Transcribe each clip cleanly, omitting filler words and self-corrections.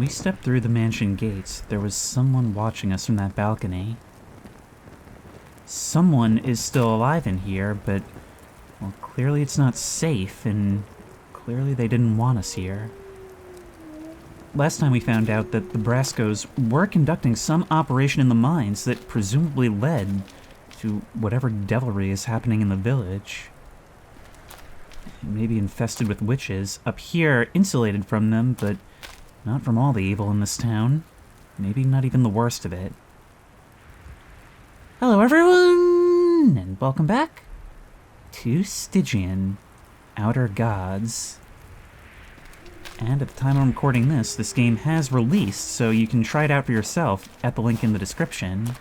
we stepped through the mansion gates, there was someone watching us from that balcony. Someone is still alive in here, but, well, clearly it's not safe, and clearly they didn't want us here. Last time we found out that the Brascos were conducting some operation in the mines that presumably led to whatever devilry is happening in the village. Maybe infested with witches, up here insulated from them, but not from all the evil in this town. Maybe not even the worst of it. Hello everyone, and welcome back to Stygian, Outer Gods. And at the time I'm recording this game has released, so you can try it out for yourself at the link in the description.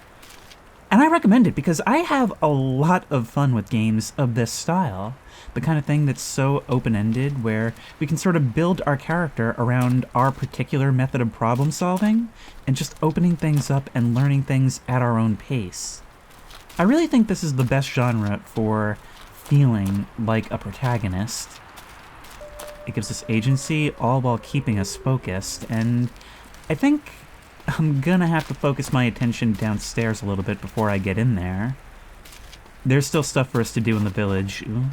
And I recommend it because I have a lot of fun with games of this style. The kind of thing that's so open-ended, where we can sort of build our character around our particular method of problem solving, and just opening things up and learning things at our own pace. I really think this is the best genre for feeling like a protagonist. It gives us agency, all while keeping us focused, and I think I'm gonna have to focus my attention downstairs a little bit before I get in there. There's still stuff for us to do in the village. Ooh.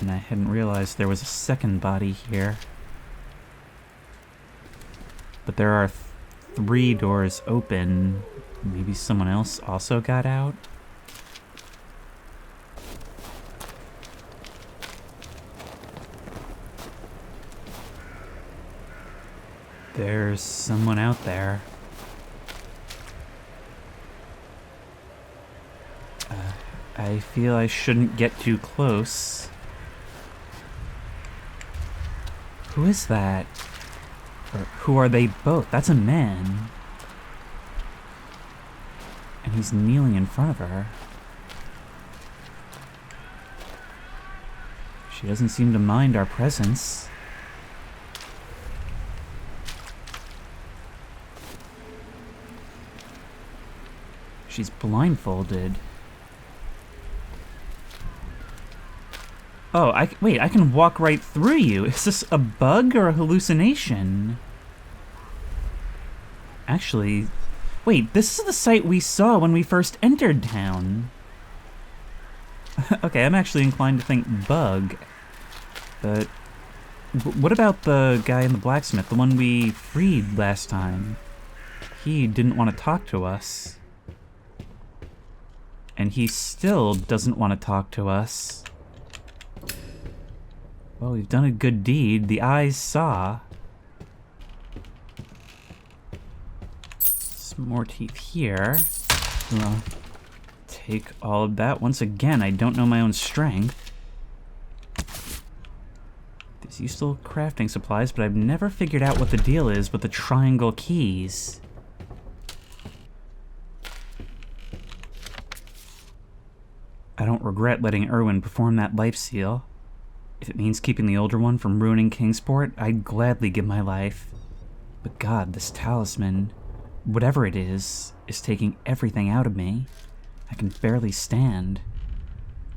And I hadn't realized there was a second body here. But there are 3 doors open. Maybe someone else also got out? There's someone out there. I feel I shouldn't get too close. Who is that? Or who are they both? That's a man. And he's kneeling in front of her. She doesn't seem to mind our presence. She's blindfolded. Oh, wait, I can walk right through you. Is this a bug or a hallucination? Actually, wait, this is the site we saw when we first entered town. Okay, I'm actually inclined to think bug. But what about the guy in the blacksmith, the one we freed last time? He didn't want to talk to us. And he still doesn't want to talk to us. Well, we've done a good deed. The eyes saw. Some more teeth here. Well, take all of that. Once again, I don't know my own strength. There's useful crafting supplies, but I've never figured out what the deal is with the triangle keys. I don't regret letting Erwin perform that life seal. If it means keeping the older one from ruining Kingsport, I'd gladly give my life. But God, this talisman, whatever it is taking everything out of me. I can barely stand.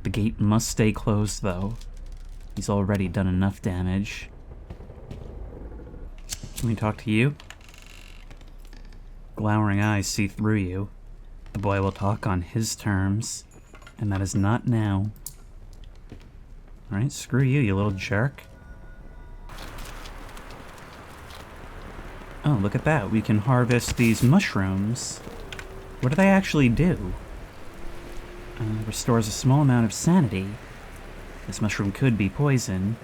The gate must stay closed, though. He's already done enough damage. Let me talk to you. Glowering eyes see through you. The boy will talk on his terms. And that is not now. Alright, screw you, you little jerk. Oh, look at that. We can harvest these mushrooms. What do they actually do? Restores a small amount of sanity. This mushroom could be poison,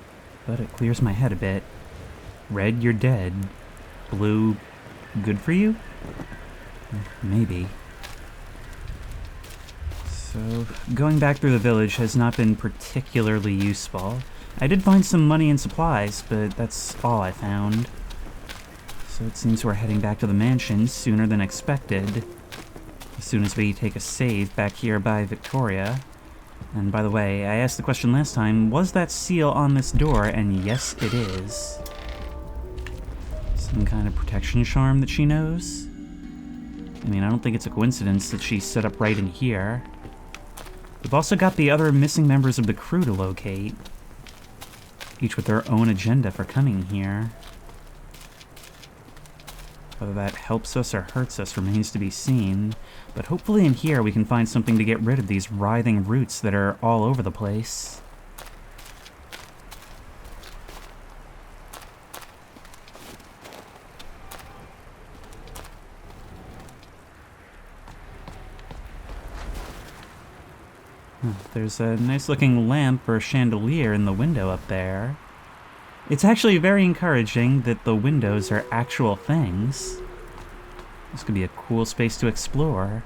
but it clears my head a bit. Red, you're dead. Blue, good for you? Maybe. So, going back through the village has not been particularly useful. I did find some money and supplies, but that's all I found. So it seems we're heading back to the mansion sooner than expected. As soon as we take a save back here by Victoria. And by the way, I asked the question last time, was that seal on this door? And yes, it is. Some kind of protection charm that she knows? I mean, I don't think it's a coincidence that she's set up right in here. We've also got the other missing members of the crew to locate, each with their own agenda for coming here. Whether that helps us or hurts us remains to be seen, but hopefully in here we can find something to get rid of these writhing roots that are all over the place. There's a nice looking lamp or chandelier in the window up there. It's actually very encouraging that the windows are actual things. This could be a cool space to explore.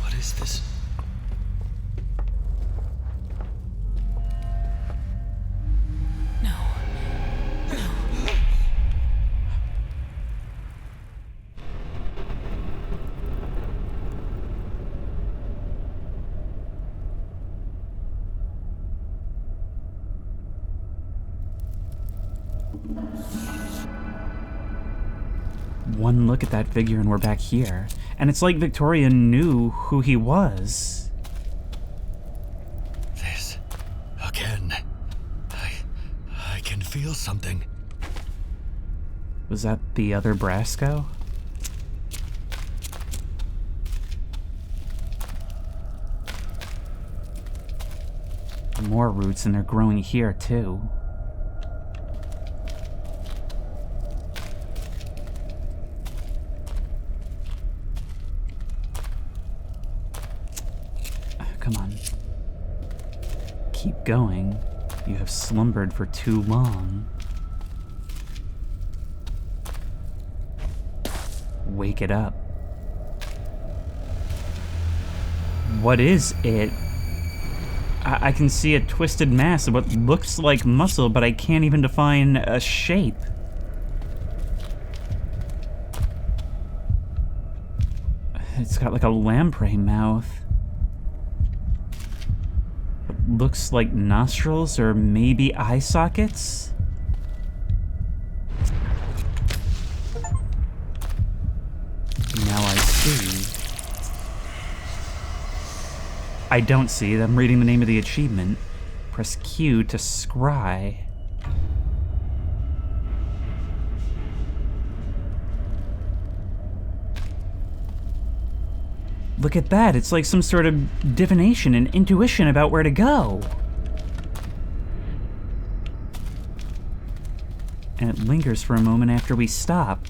What is this? No. One look at that figure and we're back here. And it's like Victoria knew who he was. This again. I can feel something. Was that the other Brasco? More roots, and they're growing here too. Come on. Keep going. You have slumbered for too long. Wake it up. What is it? I can see a twisted mass of what looks like muscle, but I can't even define a shape. It's got like a lamprey mouth. Looks like nostrils or maybe eye sockets? Now I see. I don't see it. I'm reading the name of the achievement. Press Q to scry. Look at that. It's like some sort of divination and intuition about where to go. And it lingers for a moment after we stop.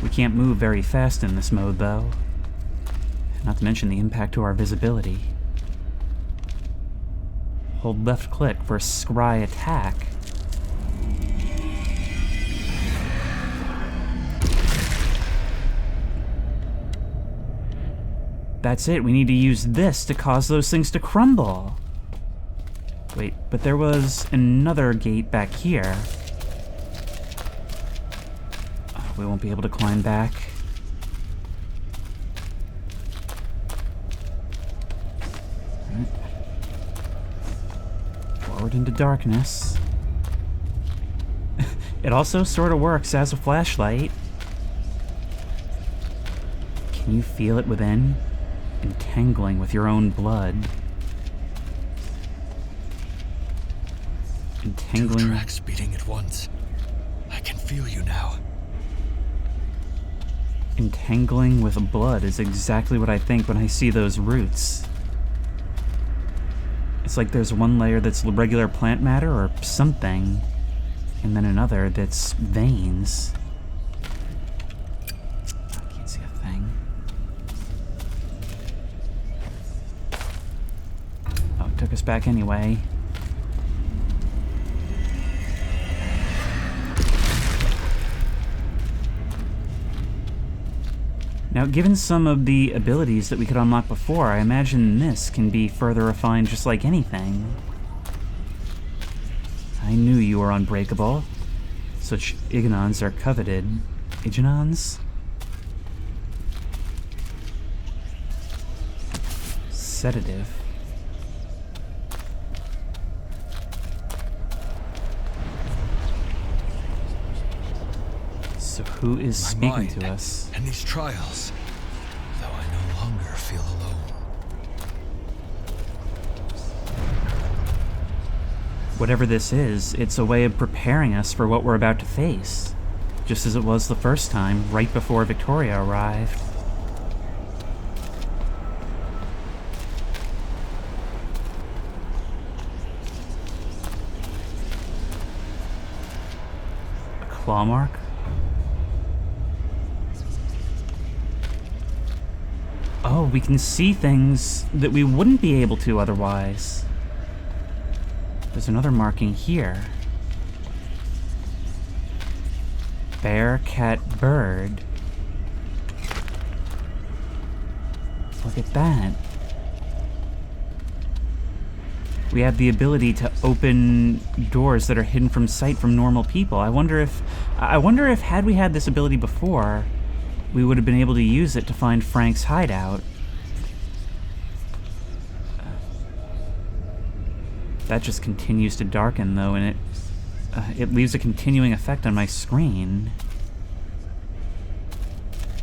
We can't move very fast in this mode, though. Not to mention the impact to our visibility. Hold left click for a scry attack. That's it, we need to use this to cause those things to crumble. Wait, but there was another gate back here. Oh, we won't be able to climb back. Right. Forward into darkness. It also sort of works as a flashlight. Can you feel it within? Entangling with your own blood. Entangling. 2 tracks beating at once. I can feel you now. Entangling with blood is exactly what I think when I see those roots. It's like there's one layer that's regular plant matter or something, and then another that's veins. I can't see a thing. Oh, it took us back anyway. Now, given some of the abilities that we could unlock before, I imagine this can be further refined just like anything. I knew you were unbreakable. Such Ignons are coveted. Ignons? Sedative. So who is speaking to us? And these trials, though I no longer feel Whatever this is, it's a way of preparing us for what we're about to face, just as it was the first time, right before Victoria arrived. A claw mark? Oh, we can see things that we wouldn't be able to otherwise. There's another marking here. Bear, cat, bird. Look at that. We have the ability to open doors that are hidden from sight from normal people. I wonder if had we had this ability before, we would have been able to use it to find Frank's hideout. That just continues to darken, though, and it leaves a continuing effect on my screen.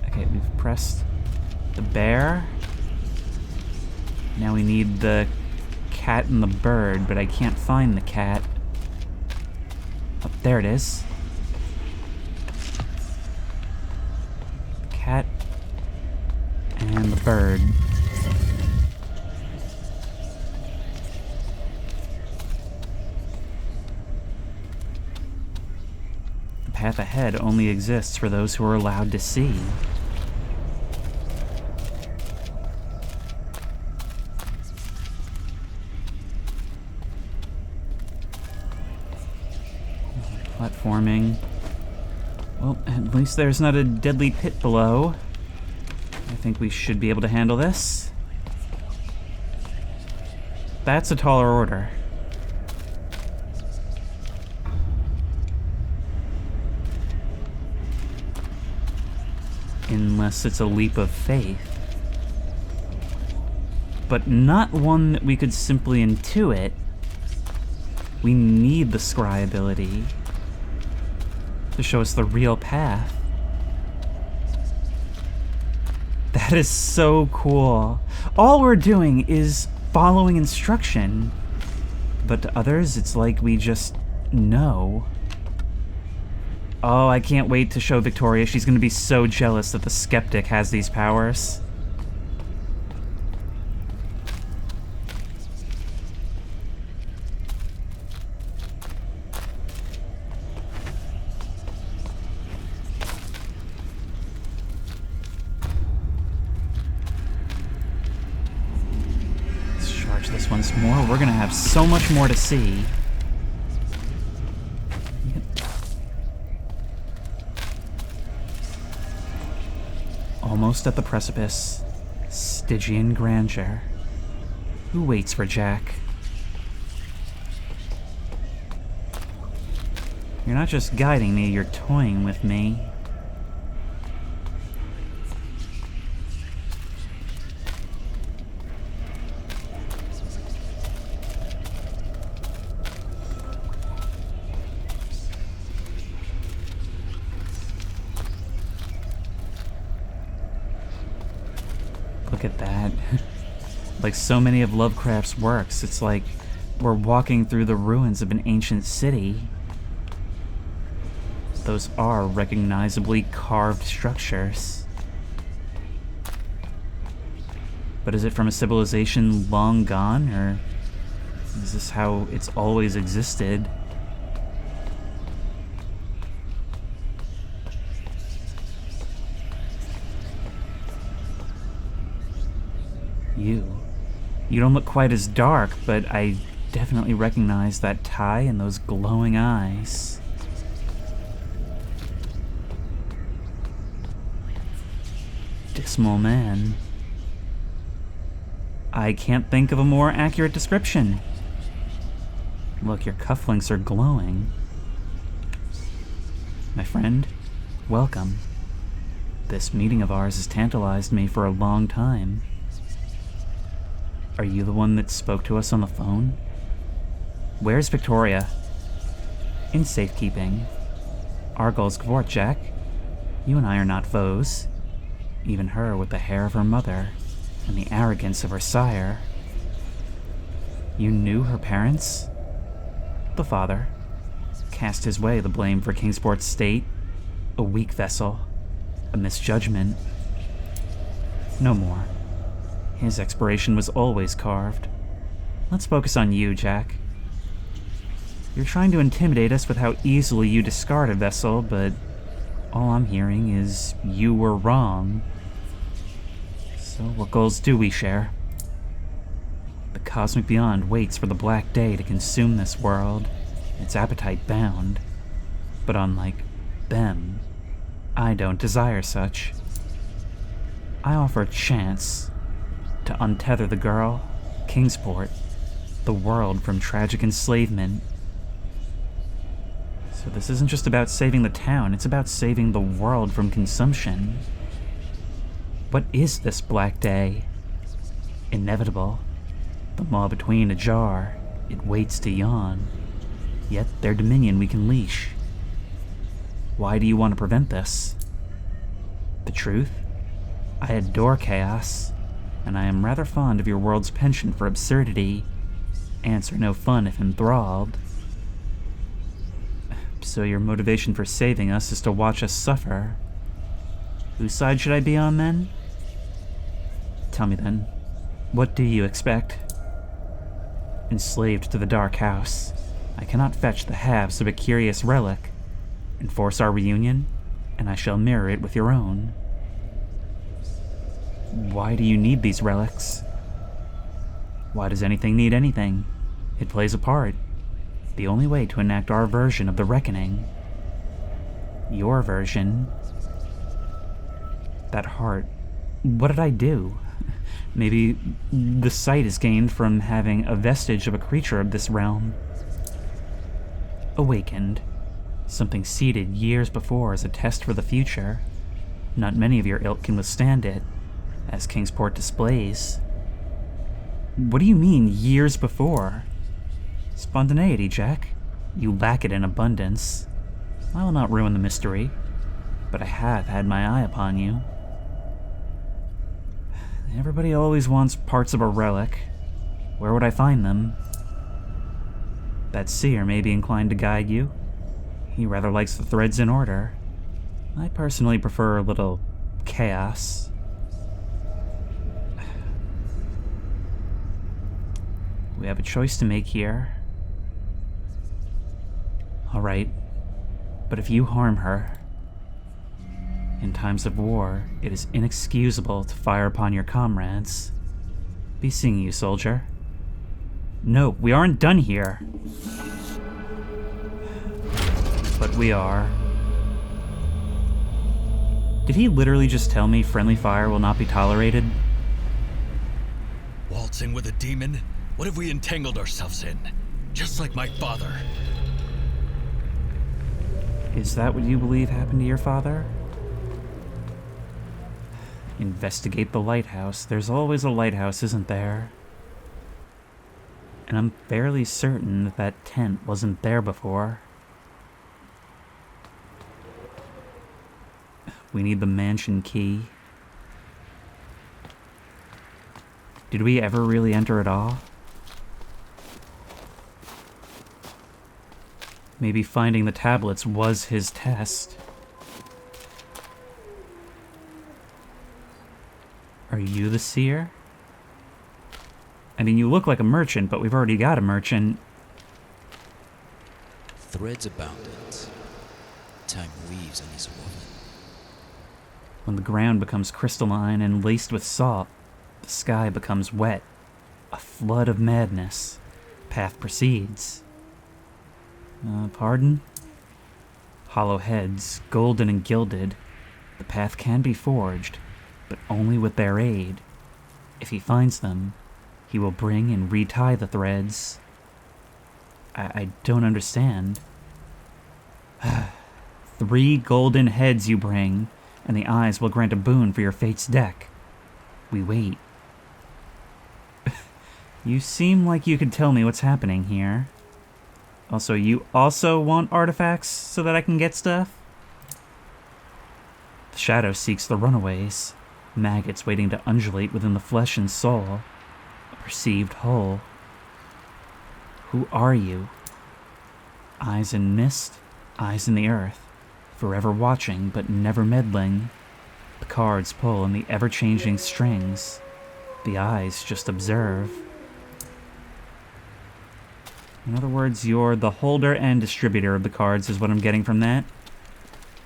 Okay, we've pressed the bear. Now we need the cat and the bird, but I can't find the cat. Oh, there it is. The cat and the bird. The path ahead only exists for those who are allowed to see. Platforming. Well, at least there's not a deadly pit below. I think we should be able to handle this. That's a taller order. Unless it's a leap of faith. But not one that we could simply intuit. We need the scry ability to show us the real path. That is so cool. All we're doing is following instruction, but to others, it's like we just know. Oh, I can't wait to show Victoria. She's gonna be so jealous that the skeptic has these powers. This once more. We're gonna have so much more to see. Almost at the precipice. Stygian grandeur. Who waits for Jack? You're not just guiding me, you're toying with me. Look at that. Like so many of Lovecraft's works, it's like we're walking through the ruins of an ancient city. Those are recognizably carved structures. But is it from a civilization long gone, or is this how it's always existed? You don't look quite as dark, but I definitely recognize that tie and those glowing eyes. Dismal man. I can't think of a more accurate description. Look, your cufflinks are glowing. My friend, welcome. This meeting of ours has tantalized me for a long time. Are you the one that spoke to us on the phone? Where's Victoria? In safekeeping. Our goal's Gvort, Jack. You and I are not foes. Even her with the hair of her mother and the arrogance of her sire. You knew her parents? the father, cast his way the blame for Kingsport's state, a weak vessel, a misjudgment. No more. His expiration was always carved. Let's focus on you, Jack. You're trying to intimidate us with how easily you discard a vessel, but all I'm hearing is you were wrong. So what goals do we share? The cosmic beyond waits for the black day to consume this world, its appetite bound. But unlike them, I don't desire such. I offer a chance to untether the girl, Kingsport, the world from tragic enslavement. So this isn't just about saving the town, it's about saving the world from consumption. What is this black day? Inevitable. The maw between ajar, it waits to yawn. Yet their dominion we can leash. Why do you want to prevent this? The truth? I adore chaos, and I am rather fond of your world's penchant for absurdity. Ants are no fun if enthralled. So your motivation for saving us is to watch us suffer. Whose side should I be on, then? Tell me, then, what do you expect? Enslaved to the dark house, I cannot fetch the halves of a curious relic. Enforce our reunion, and I shall mirror it with your own. Why do you need these relics? Why does anything need anything? It plays a part. The only way to enact our version of the reckoning. Your version. That heart. What did I do? Maybe the sight is gained from having a vestige of a creature of this realm. Awakened. Something seeded years before as a test for the future. Not many of your ilk can withstand it, as Kingsport displays. What do you mean, years before? Spontaneity, Jack. You lack it in abundance. I will not ruin the mystery, but I have had my eye upon you. Everybody always wants parts of a relic. Where would I find them? That seer may be inclined to guide you. He rather likes the threads in order. I personally prefer a little chaos. We have a choice to make here. Alright, but if you harm her, in times of war, it is inexcusable to fire upon your comrades. Be seeing you, soldier. No, we aren't done here. But we are. Did he literally just tell me friendly fire will not be tolerated? Waltzing with a demon? What have we entangled ourselves in? Just like my father. Is that what you believe happened to your father? Investigate the lighthouse. There's always a lighthouse, isn't there? And I'm fairly certain that that tent wasn't there before. We need the mansion key. Did we ever really enter at all? Maybe finding the tablets was his test. Are you the seer? I mean, you look like a merchant, but we've already got a merchant. Threads abundant. Time weaves on his woven. When the ground becomes crystalline and laced with salt, the sky becomes wet. A flood of madness. Path proceeds. Pardon? Hollow heads, golden and gilded. The path can be forged, but only with their aid. If he finds them, he will bring and retie the threads. I don't understand. 3 golden heads you bring, and the eyes will grant a boon for your fate's deck. We wait. You seem like you could tell me what's happening here. Also, you also want artifacts so that I can get stuff? The shadow seeks the runaways, maggots waiting to undulate within the flesh and soul, a perceived whole. Who are you? Eyes in mist, eyes in the earth, forever watching but never meddling. The cards pull on the ever-changing strings. The eyes just observe. In other words, you're the holder and distributor of the cards is what I'm getting from that.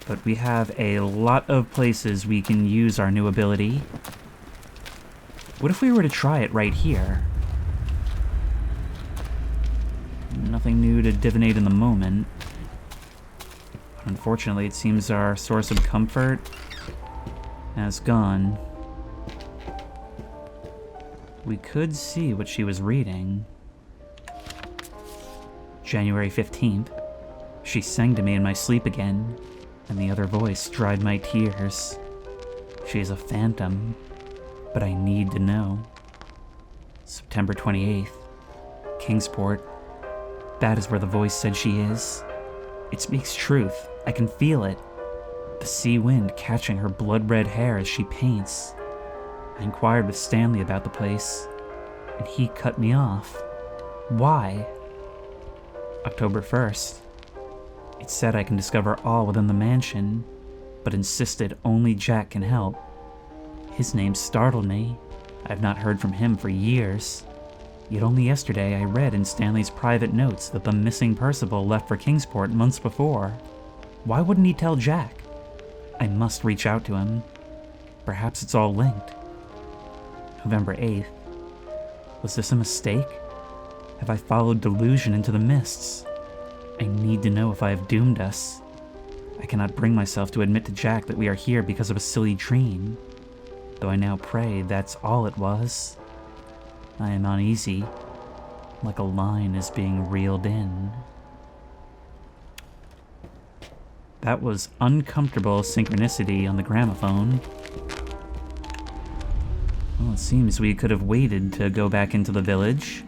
But we have a lot of places we can use our new ability. What if we were to try it right here? Nothing new to divinate in the moment. Unfortunately, it seems our source of comfort has gone. We could see what she was reading. January 15th. She sang to me in my sleep again, and the other voice dried my tears. She is a phantom, but I need to know. September 28th. Kingsport. That is where the voice said she is. It speaks truth. I can feel it. The sea wind catching her blood-red hair as she paints. I inquired with Stanley about the place, and he cut me off. Why? October 1st. It said I can discover all within the mansion, but insisted only Jack can help. His name startled me. I've not heard from him for years. Yet only yesterday I read in Stanley's private notes that the missing Percival left for Kingsport months before. Why wouldn't he tell Jack? I must reach out to him. Perhaps it's all linked. November 8th. Was this a mistake? Have I followed delusion into the mists? I need to know if I have doomed us. I cannot bring myself to admit to Jack that we are here because of a silly dream, though I now pray that's all it was. I am uneasy, like a line is being reeled in. That was uncomfortable synchronicity on the gramophone. Well, it seems we could have waited to go back into the village.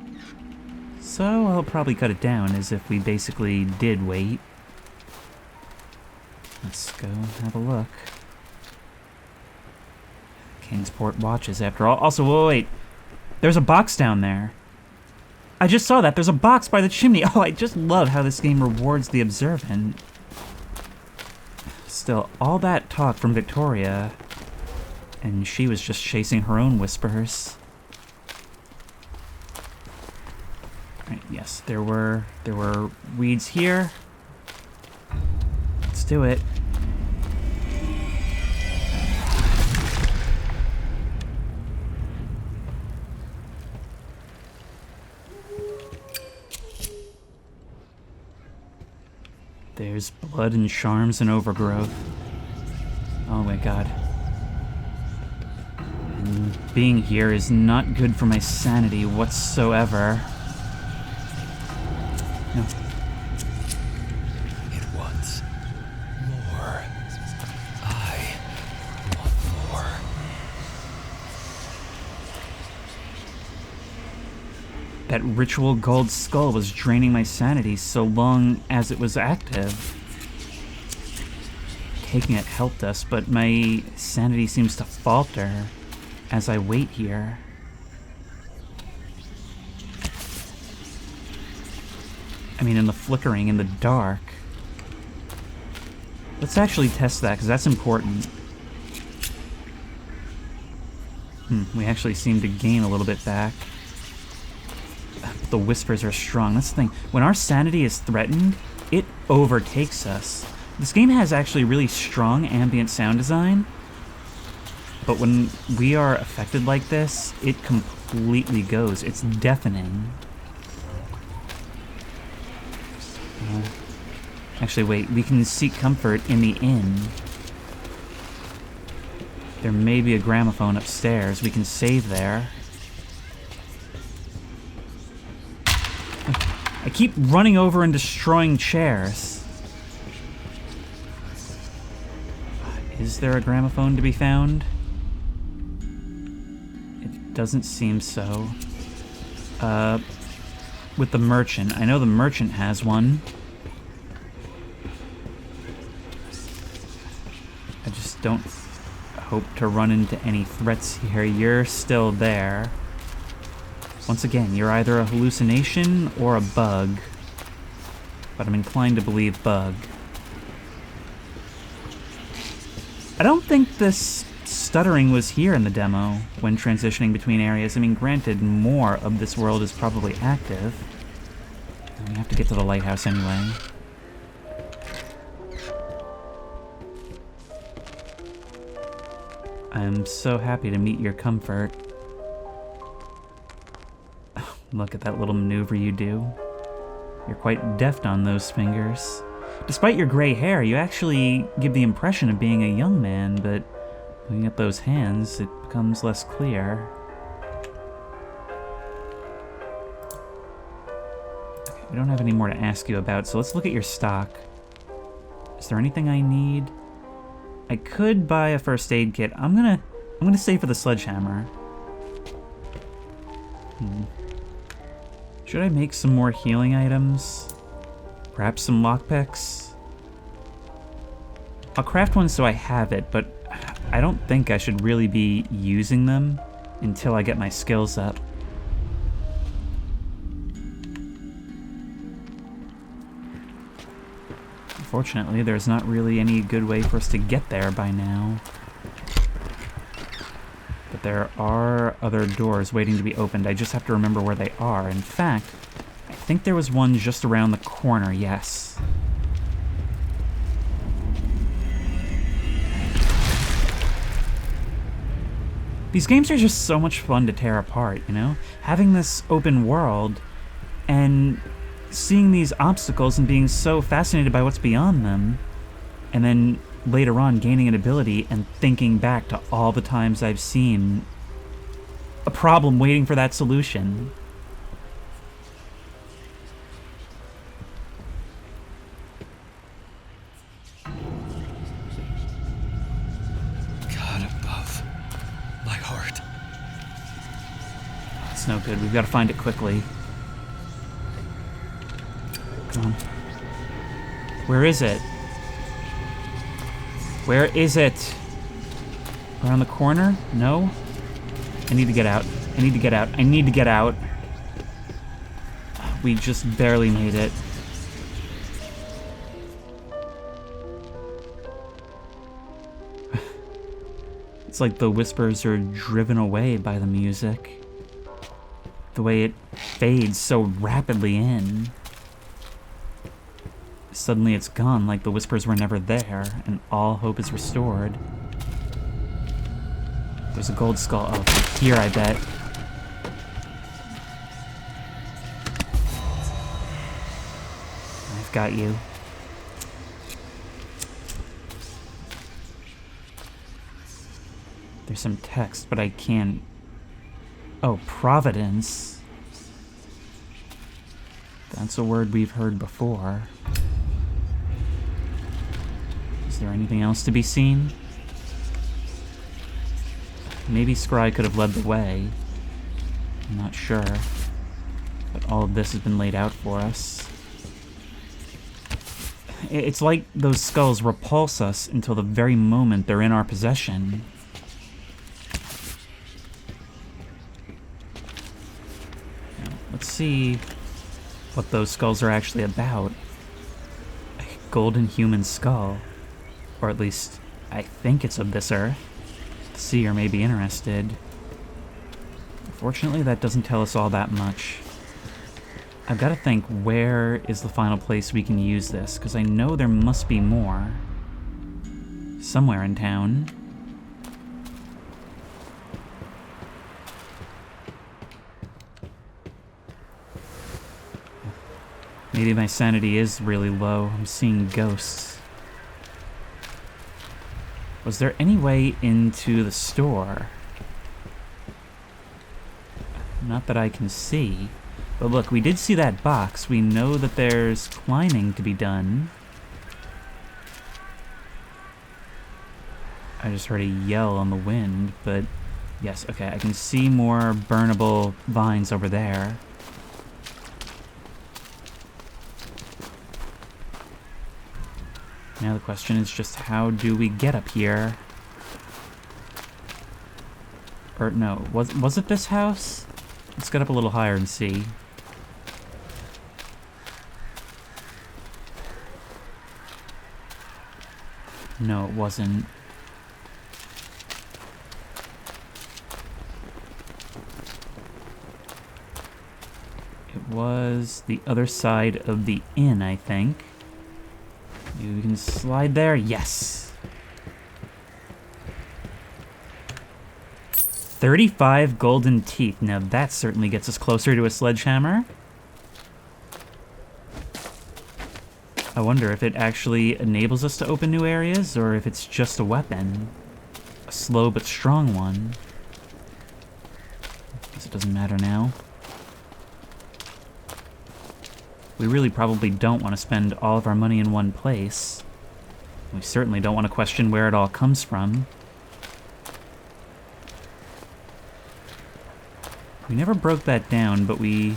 So I'll probably cut it down as if we basically did wait. Let's go have a look. Kingsport watches after all. Also, wait. There's a box down there. I just saw that. There's a box by the chimney. Oh, I just love how this game rewards the observant. Still, all that talk from Victoria, and she was just chasing her own whispers. Right, yes, there were weeds here. Let's do it. There's blood and charms and overgrowth. Oh my god. And being here is not good for my sanity whatsoever. No. It wants more. I want more. That ritual gold skull was draining my sanity so long as it was active. Taking it helped us, but my sanity seems to falter as I wait here. I mean, in the flickering, in the dark. Let's actually test that, because that's important. We actually seem to gain a little bit back. The whispers are strong. That's the thing. When our sanity is threatened, it overtakes us. This game has actually really strong ambient sound design, but when we are affected like this, it completely goes. It's deafening. Actually, wait. We can seek comfort in the inn. There may be a gramophone upstairs. We can save there. I keep running over and destroying chairs. Is there a gramophone to be found? It doesn't seem so. With the merchant. I know the merchant has one. I just don't hope to run into any threats here. You're still there. Once again, you're either a hallucination or a bug. but I'm inclined to believe bug. I don't think this stuttering was here in the demo when transitioning between areas. I mean, granted, more of this world is probably active. We have to get to the lighthouse anyway. I'm so happy to meet your comfort. Look at that little maneuver you do. You're quite deft on those fingers. Despite your gray hair, you actually give the impression of being a young man, but looking at those hands, it becomes less clear. Okay, we don't have any more to ask you about, so let's look at your stock. Is there anything I need? I could buy a first aid kit. I'm gonna save for the sledgehammer. Should I make some more healing items? Perhaps some lockpicks? I'll craft one so I have it, but I don't think I should really be using them until I get my skills up. Unfortunately, there's not really any good way for us to get there by now. But there are other doors waiting to be opened. I just have to remember where they are. In fact, I think there was one just around the corner, yes. These games are just so much fun to tear apart, you know? Having this open world and seeing these obstacles and being so fascinated by what's beyond them, and then later on gaining an ability and thinking back to all the times I've seen a problem waiting for that solution. God above. My heart. It's no good. We've got to find it quickly. Come on. Where is it? Where is it? Around the corner? No? I need to get out. I need to get out. I need to get out. We just barely made it. It's like the whispers are driven away by the music. The way it fades so rapidly in. Suddenly it's gone, like the whispers were never there, and all hope is restored. There's a gold skull. Oh, here, I bet. I've got you. There's some text, but I can't... Oh, Providence. That's a word we've heard before. Is there anything else to be seen? Maybe Scry could have led the way. I'm not sure. But all of this has been laid out for us. It's like those skulls repulse us until the very moment they're in our possession. Now, let's see what those skulls are actually about. A golden human skull. Or at least, I think it's of this earth. The seer may be interested. Unfortunately, that doesn't tell us all that much. I've got to think, where is the final place we can use this? Because I know there must be more. Somewhere in town. Maybe my sanity is really low. I'm seeing ghosts. Was there any way into the store? Not that I can see. But look, we did see that box. We know that there's climbing to be done. I just heard a yell on the wind, but yes, okay, I can see more burnable vines over there. Now the question is just, how do we get up here? Or no, was it this house? Let's get up a little higher and see. No, it wasn't. It was the other side of the inn, I think. You can slide there. Yes. 35 golden teeth. Now that certainly gets us closer to a sledgehammer. I wonder if it actually enables us to open new areas, or if it's just a weapon. A slow but strong one. Guess it doesn't matter now. We really probably don't want to spend all of our money in one place. We certainly don't want to question where it all comes from. We never broke that down, but we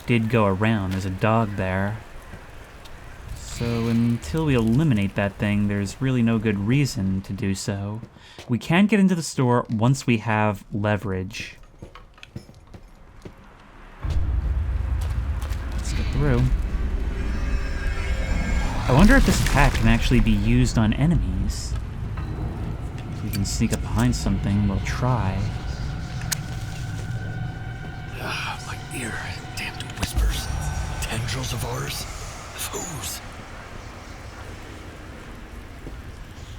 did go around. There's a dog there. So until we eliminate that thing, there's really no good reason to do so. We can get into the store once we have leverage. Let's get through. I wonder if this attack can actually be used on enemies. If we can sneak up behind something, we'll try. My ear. Damned whispers. Tendrils of ours. Of whose?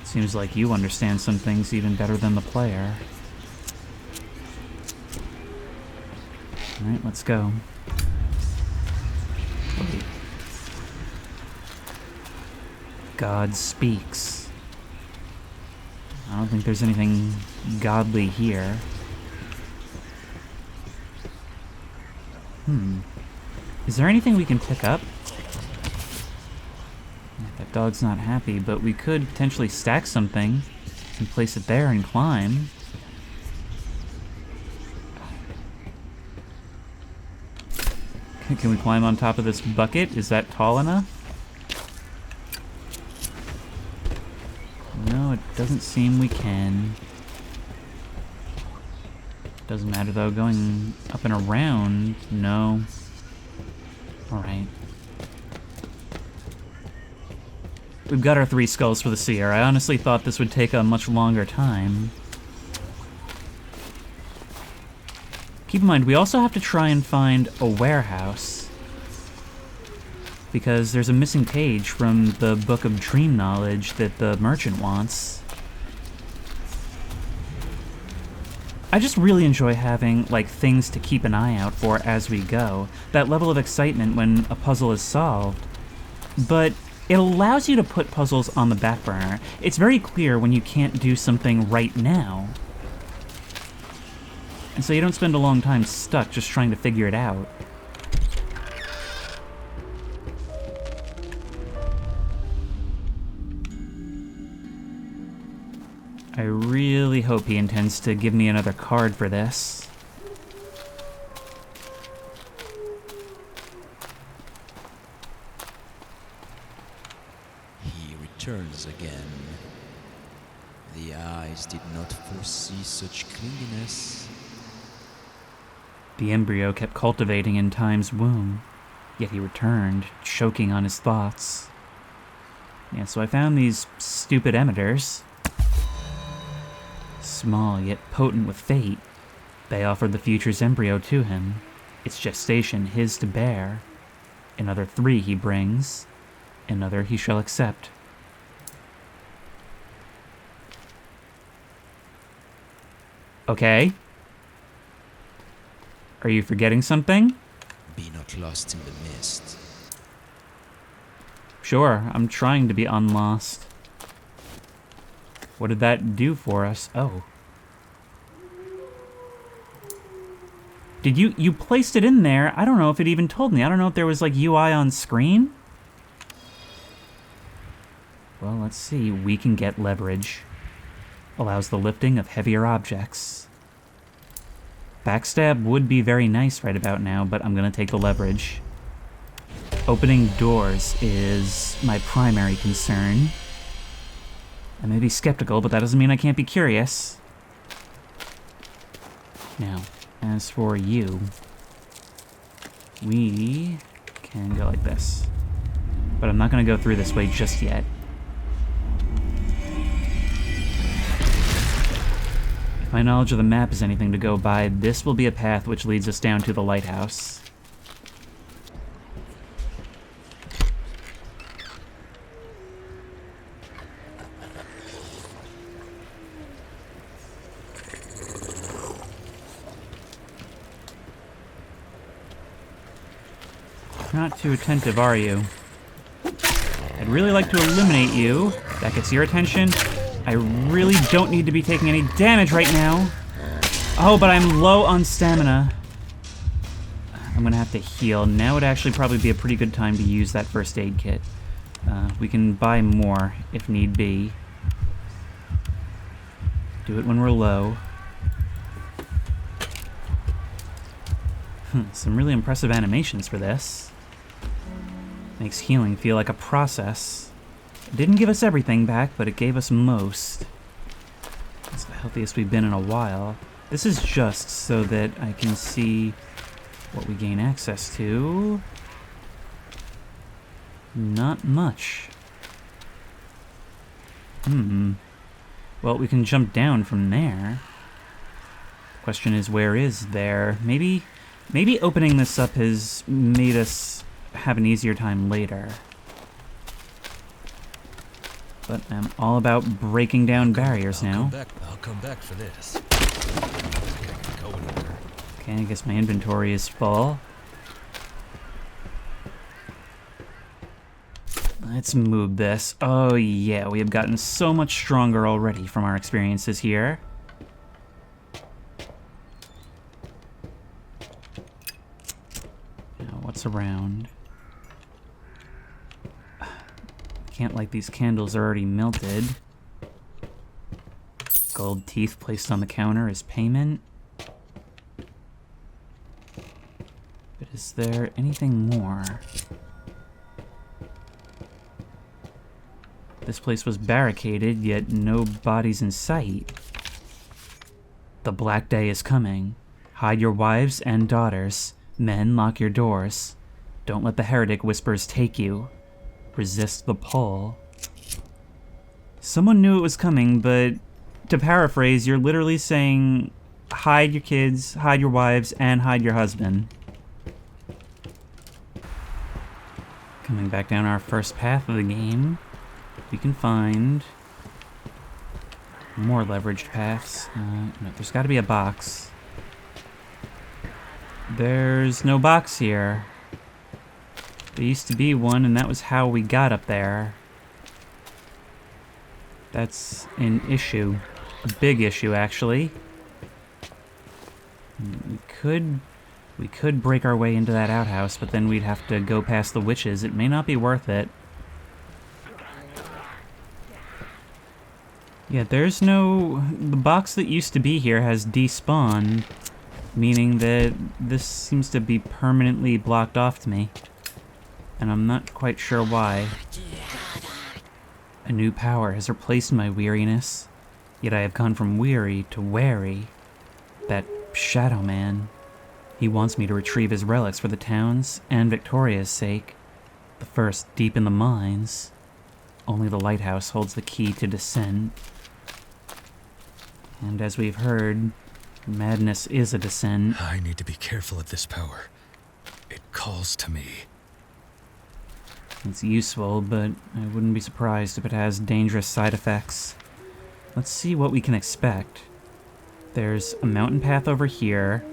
Seems like you understand some things even better than the player. Alright, let's go. Wait. God speaks. I don't think there's anything godly here. Is there anything we can pick up? That dog's not happy, but we could potentially stack something and place it there and climb. Can we climb on top of this bucket? Is that tall enough? No, it doesn't seem we can. Doesn't matter though, going up and around, no. Alright. We've got our 3 skulls for the seer. I honestly thought this would take a much longer time. Keep in mind, we also have to try and find a warehouse. Because there's a missing page from the Book of Dream Knowledge that the merchant wants. I just really enjoy having, like, things to keep an eye out for as we go. That level of excitement when a puzzle is solved. But it allows you to put puzzles on the back burner. It's very clear when you can't do something right now. And so you don't spend a long time stuck just trying to figure it out. I really hope he intends to give me another card for this. He returns again. The eyes did not foresee such cleanliness. The embryo kept cultivating in time's womb, yet he returned, choking on his thoughts. Yeah, so I found these stupid emitters. Small, yet potent with fate, they offered the future's embryo to him, its gestation his to bear. Another 3 he brings, another he shall accept. Okay. Are you forgetting something? Be not lost in the mist. Sure, I'm trying to be unlost. What did that do for us? Oh. Did you placed it in there? I don't know if it even told me. I don't know if there was like UI on screen. Well, let's see. We can get leverage. Allows the lifting of heavier objects. Backstab would be very nice right about now, but I'm gonna take the leverage. Opening doors is my primary concern. I may be skeptical, but that doesn't mean I can't be curious. Now, as for you, we can go like this. But I'm not gonna go through this way just yet. my knowledge of the map is anything to go by, this will be a path which leads us down to the lighthouse. Not too attentive, are you? I'd really like to eliminate you. That gets your attention. I really don't need to be taking any damage right now. Oh, but I'm low on stamina. I'm gonna have to heal. Now would actually probably be a pretty good time to use that first aid kit. We can buy more if need be. Do it when we're low. Some really impressive animations for this. Makes healing feel like a process. It didn't give us everything back, but it gave us most. It's the healthiest we've been in a while. This is just so that I can see what we gain access to. Not much. Well, we can jump down from there. Question is, where is there? Maybe opening this up has made us have an easier time later. But I'm all about breaking down barriers now. I'll come back for this. Okay, I guess my inventory is full. Let's move this. Oh yeah, we have gotten so much stronger already from our experiences here. Now, what's around? Can't light these candles, are already melted. Gold teeth placed on the counter as payment. But is there anything more? This place was barricaded, yet no bodies in sight. The Black Day is coming. Hide your wives and daughters. Men, lock your doors. Don't let the heretic whispers take you. Resist the pull. Someone knew it was coming, but to paraphrase, you're literally saying, hide your kids, hide your wives, and hide your husband. Coming back down our first path of the game, we can find more leveraged paths. No, there's got to be a box. There's no box here. There used to be one, and that was how we got up there. That's an issue. A big issue, actually. We could break our way into that outhouse, but then we'd have to go past the witches. It may not be worth it. Yeah, there's no... The box that used to be here has despawned, meaning that this seems to be permanently blocked off to me. And I'm not quite sure why. A new power has replaced my weariness, yet I have gone from weary to wary. That Shadow Man, he wants me to retrieve his relics for the town's and Victoria's sake. The first deep in the mines. Only the Lighthouse holds the key to descent. And as we've heard, madness is a descent. I need to be careful of this power. It calls to me. It's useful, but I wouldn't be surprised if it has dangerous side effects. Let's see what we can expect. There's a mountain path over here,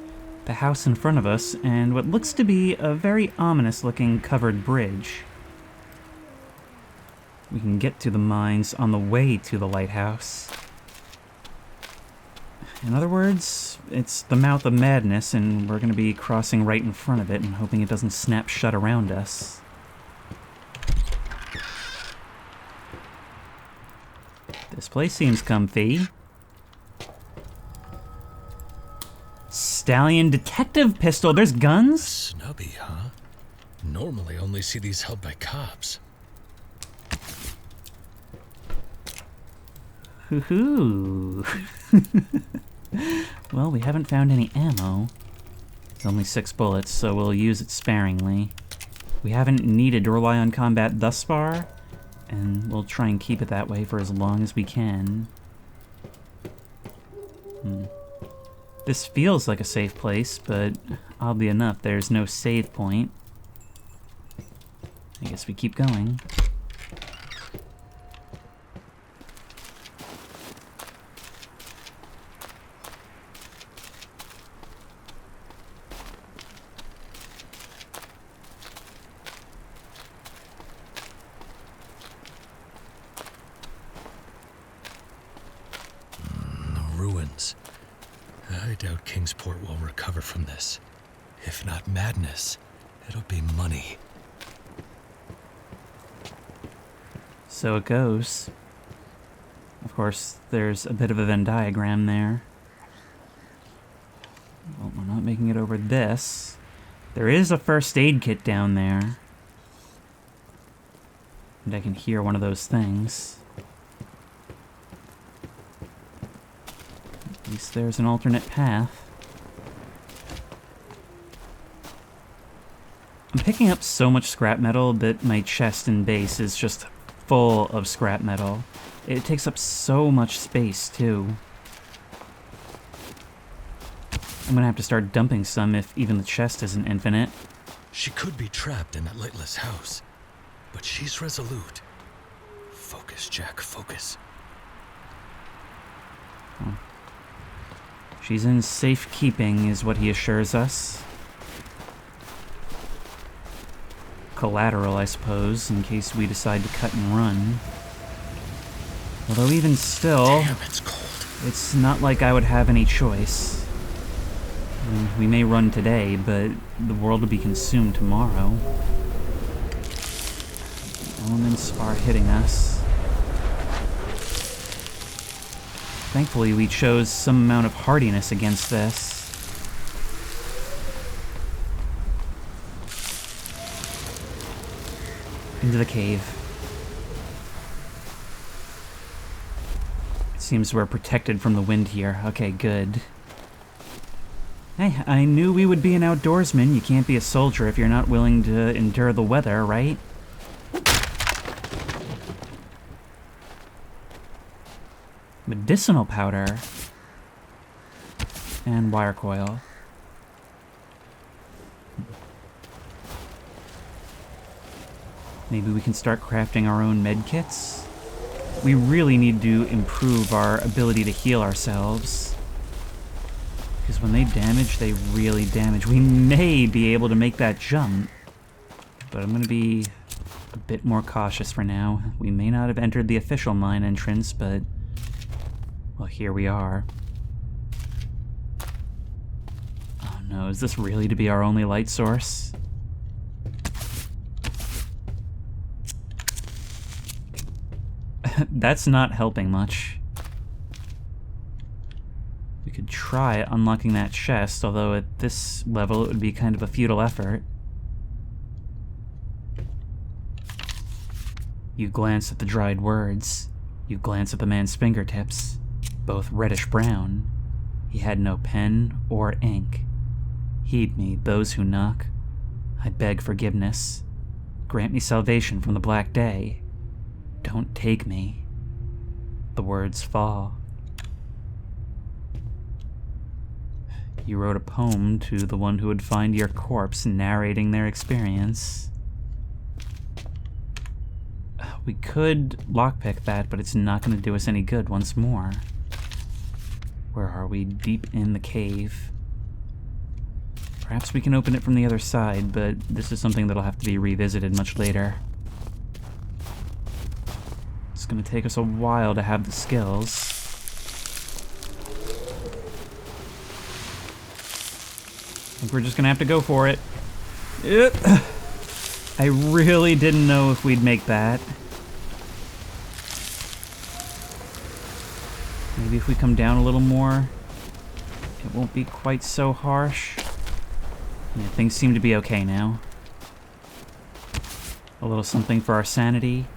the house in front of us, and what looks to be a very ominous-looking covered bridge. We can get to the mines on the way to the lighthouse. In other words, it's the mouth of madness, and we're going to be crossing right in front of it and hoping it doesn't snap shut around us. This place seems comfy. Stallion detective pistol. There's guns? Snubby, huh? Normally only see these held by cops. Hoo-hoo. Well, we haven't found any ammo. It's only 6 bullets, so we'll use it sparingly. We haven't needed to rely on combat thus far, and we'll try and keep it that way for as long as we can. This feels like a safe place, but oddly enough, there's no save point. I guess we keep going. Ruins. I doubt Kingsport will recover from this. If not madness, it'll be money. So it goes. Of course, there's a bit of a Venn diagram there. Well, we're not making it over this. There is a first aid kit down there. And I can hear one of those things. At least there's an alternate path. I'm picking up so much scrap metal that my chest and base is just full of scrap metal. It takes up so much space, too. I'm gonna have to start dumping some if even the chest isn't infinite. She could be trapped in that lightless house, but she's resolute. Focus, Jack, focus. She's in safekeeping, is what he assures us. Collateral, I suppose, in case we decide to cut and run. Although even still, Damn, it's cold. It's not like I would have any choice. We may run today, but the world will be consumed tomorrow. Elements are hitting us. Thankfully, we chose some amount of hardiness against this. Into the cave. It seems we're protected from the wind here. Okay, good. Hey, I knew we would be an outdoorsman. You can't be a soldier if you're not willing to endure the weather, right? Medicinal powder. And wire coil. Maybe we can start crafting our own med kits? We really need to improve our ability to heal ourselves. Because when they damage, they really damage. We may be able to make that jump, but I'm going to be a bit more cautious for now. We may not have entered the official mine entrance, but, well, here we are. Oh no, is this really to be our only light source? That's not helping much. We could try unlocking that chest, although at this level it would be kind of a futile effort. You glance at the dried words. You glance at the man's fingertips, both reddish-brown. He had no pen or ink. Heed me, those who knock. I beg forgiveness. Grant me salvation from the black day. Don't take me. The words fall. You wrote a poem to the one who would find your corpse, narrating their experience. We could lockpick that, but it's not going to do us any good once more. Where are we? Deep in the cave. Perhaps we can open it from the other side, but this is something that'll have to be revisited much later. It's going to take us a while to have the skills. I think we're just going to have to go for it. I really didn't know if we'd make that. Maybe if we come down a little more, it won't be quite so harsh. Yeah, things seem to be okay now. A little something for our sanity.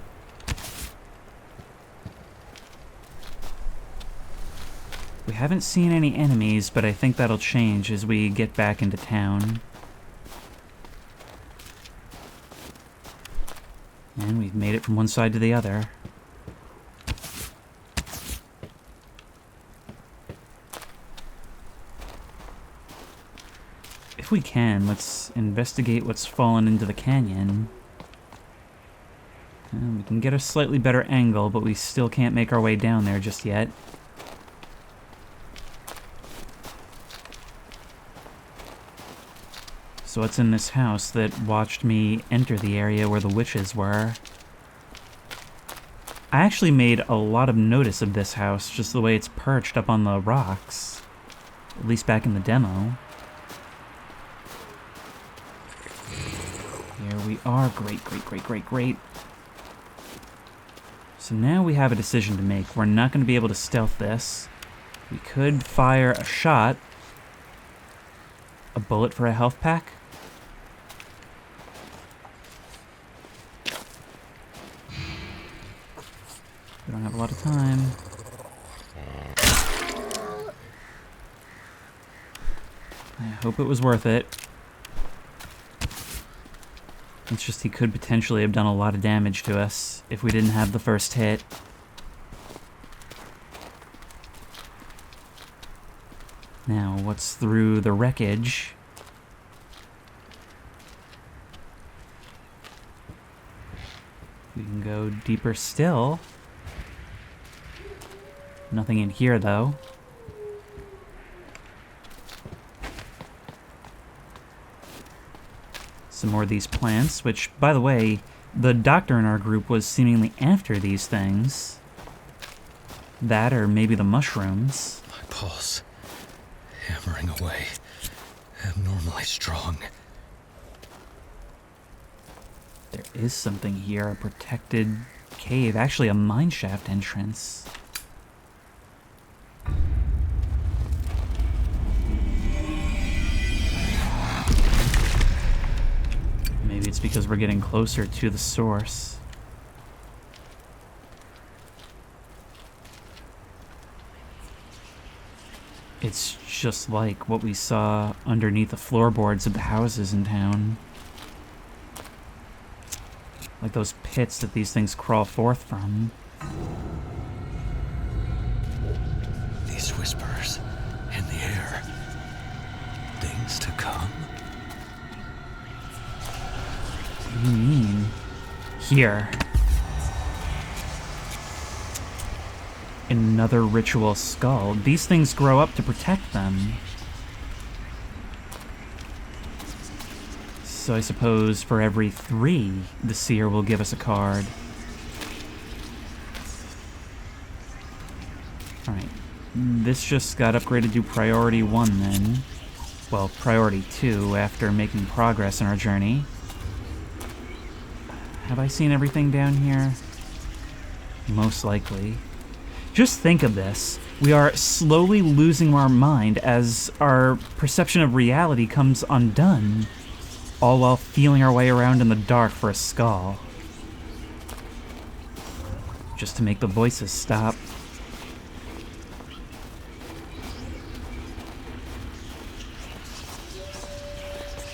We haven't seen any enemies, but I think that'll change as we get back into town. And we've made it from one side to the other. If we can, let's investigate what's fallen into the canyon. We can get a slightly better angle, but we still can't make our way down there just yet. So what's in this house that watched me enter the area where the witches were? I actually made a lot of notice of this house, just the way it's perched up on the rocks. At least back in the demo. Here we are. Great, great, great, great, great. So now we have a decision to make. We're not going to be able to stealth this. We could fire a shot. A bullet for a health pack. We don't have a lot of time. I hope it was worth it. It's just he could potentially have done a lot of damage to us if we didn't have the first hit. Now, what's through the wreckage? We can go deeper still. Nothing in here, though. Some more of these plants, which, by the way, the doctor in our group was seemingly after these things. That, or maybe the mushrooms. My pulse, hammering away, abnormally strong. There is something here, a protected cave, actually a mineshaft entrance. Maybe it's because we're getting closer to the source. It's just like what we saw underneath the floorboards of the houses in town. Like those pits that these things crawl forth from. These whispers in the air. Things to come? What do you mean? Here. Another ritual skull. These things grow up to protect them. So I suppose for every 3, the seer will give us a card. Alright. This just got upgraded to priority 1 then. Well, priority 2 after making progress in our journey. Have I seen everything down here? Most likely. Just think of this. We are slowly losing our mind as our perception of reality comes undone, all while feeling our way around in the dark for a skull. Just to make the voices stop.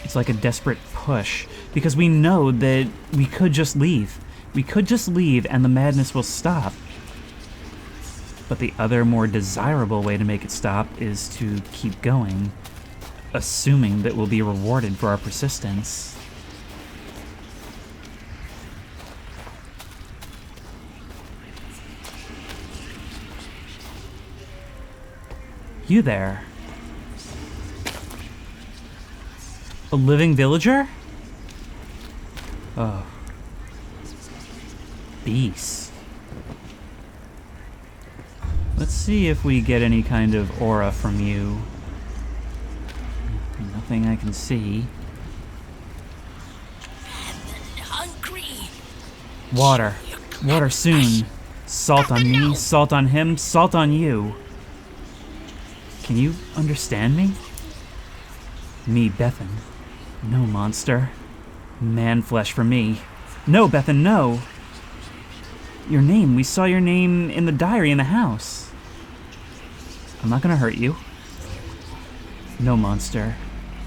It's like a desperate push, because we know that we could just leave. We could just leave and the madness will stop. But the other, more desirable way to make it stop is to keep going, assuming that we'll be rewarded for our persistence. You there. A living villager? Oh. Beast. Let's see if we get any kind of aura from you. Nothing I can see. Hungry. Water. Water soon. Salt on me, salt on him, salt on you. Can you understand me? Me, Bethan. No, monster. Man flesh for me. No, Bethan, no! Your name, we saw your name in the diary in the house. I'm not gonna hurt you. No, monster.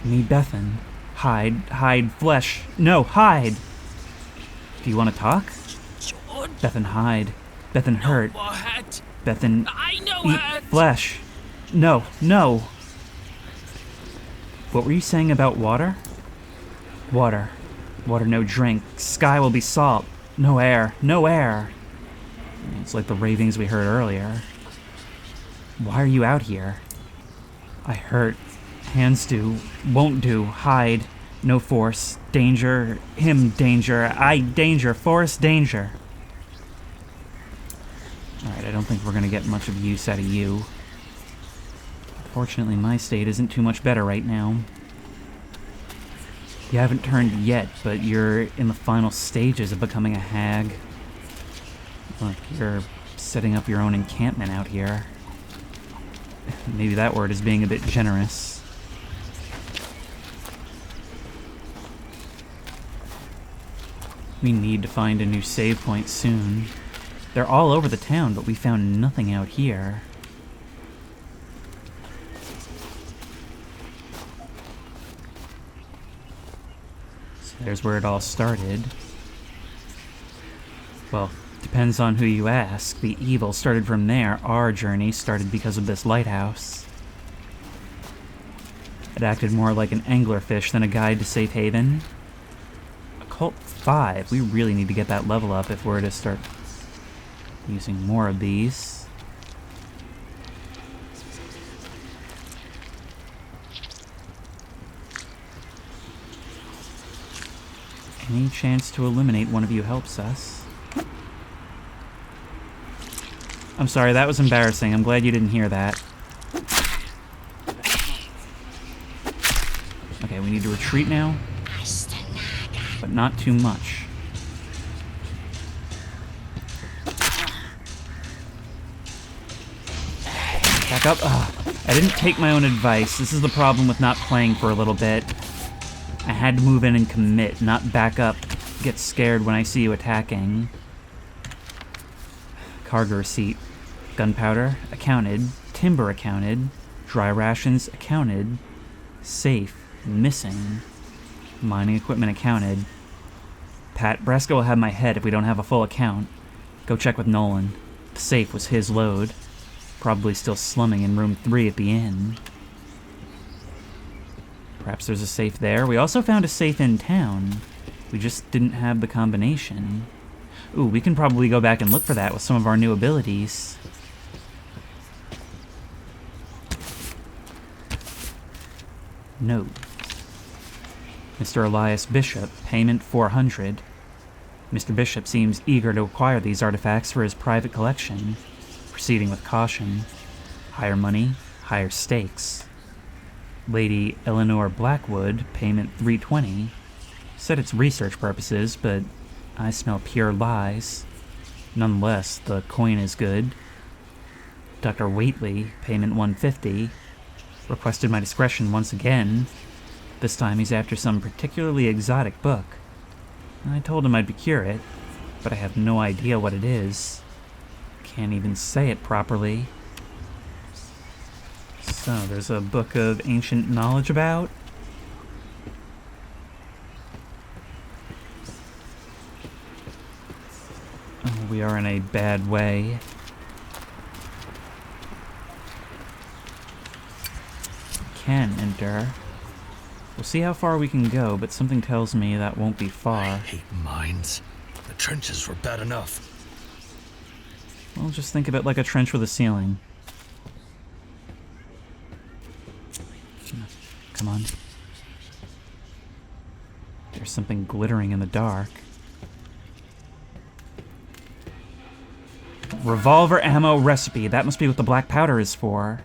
Me, Bethan. Hide, hide, flesh. No, hide! Do you want to talk? Bethan, hide. Bethan, hurt. Bethan, I know eat hurt. flesh. No, no. What were you saying about water? Water. Water no drink. Sky will be salt. No air. No air. It's like the ravings we heard earlier. Why are you out here? I hurt. Hands do. Won't do. Hide. No force. Danger. Him danger. I danger. Forest danger. Alright, I don't think we're gonna get much of use out of you. Fortunately, my state isn't too much better right now. You haven't turned yet, but you're in the final stages of becoming a hag. Look, you're setting up your own encampment out here. Maybe that word is being a bit generous. We need to find a new save point soon. They're all over the town, but we found nothing out here. So there's where it all started. Well, depends on who you ask. The evil started from there. Our journey started because of this lighthouse. It acted more like an anglerfish than a guide to safe haven. Occult 5. We really need to get that level up if we're to start using more of these. Any chance to eliminate one of you helps us. I'm sorry, that was embarrassing. I'm glad you didn't hear that. Okay, we need to retreat now, but not too much. Back up. Ugh. I didn't take my own advice. This is the problem with not playing for a little bit. I had to move in and commit, not back up, get scared when I see you attacking. Cargo receipt. Gunpowder, accounted. Timber, accounted. Dry rations, accounted. Safe, missing. Mining equipment, accounted. Pat, Braska will have my head if we don't have a full account. Go check with Nolan. The safe was his load. Probably still slumming in room 3 at the inn. Perhaps there's a safe there. We also found a safe in town. We just didn't have the combination. Ooh, we can probably go back and look for that with some of our new abilities. Note. Mr. Elias Bishop, payment 400. Mr. Bishop seems eager to acquire these artifacts for his private collection. Proceeding with caution. Higher money, higher stakes. Lady Eleanor Blackwood, payment 320. Said it's research purposes, but I smell pure lies. Nonetheless, the coin is good. Dr. Waitley, payment 150. Requested my discretion once again. This time he's after some particularly exotic book. I told him I'd procure it, but I have no idea what it is. Can't even say it properly. So, there's a book of ancient knowledge about. Oh, we are in a bad way. Can enter. We'll see how far we can go, but something tells me that won't be far. I hate mines. The trenches were bad enough. Well, just think of it like a trench with a ceiling. Come on. There's something glittering in the dark. Revolver ammo recipe. That must be what the black powder is for.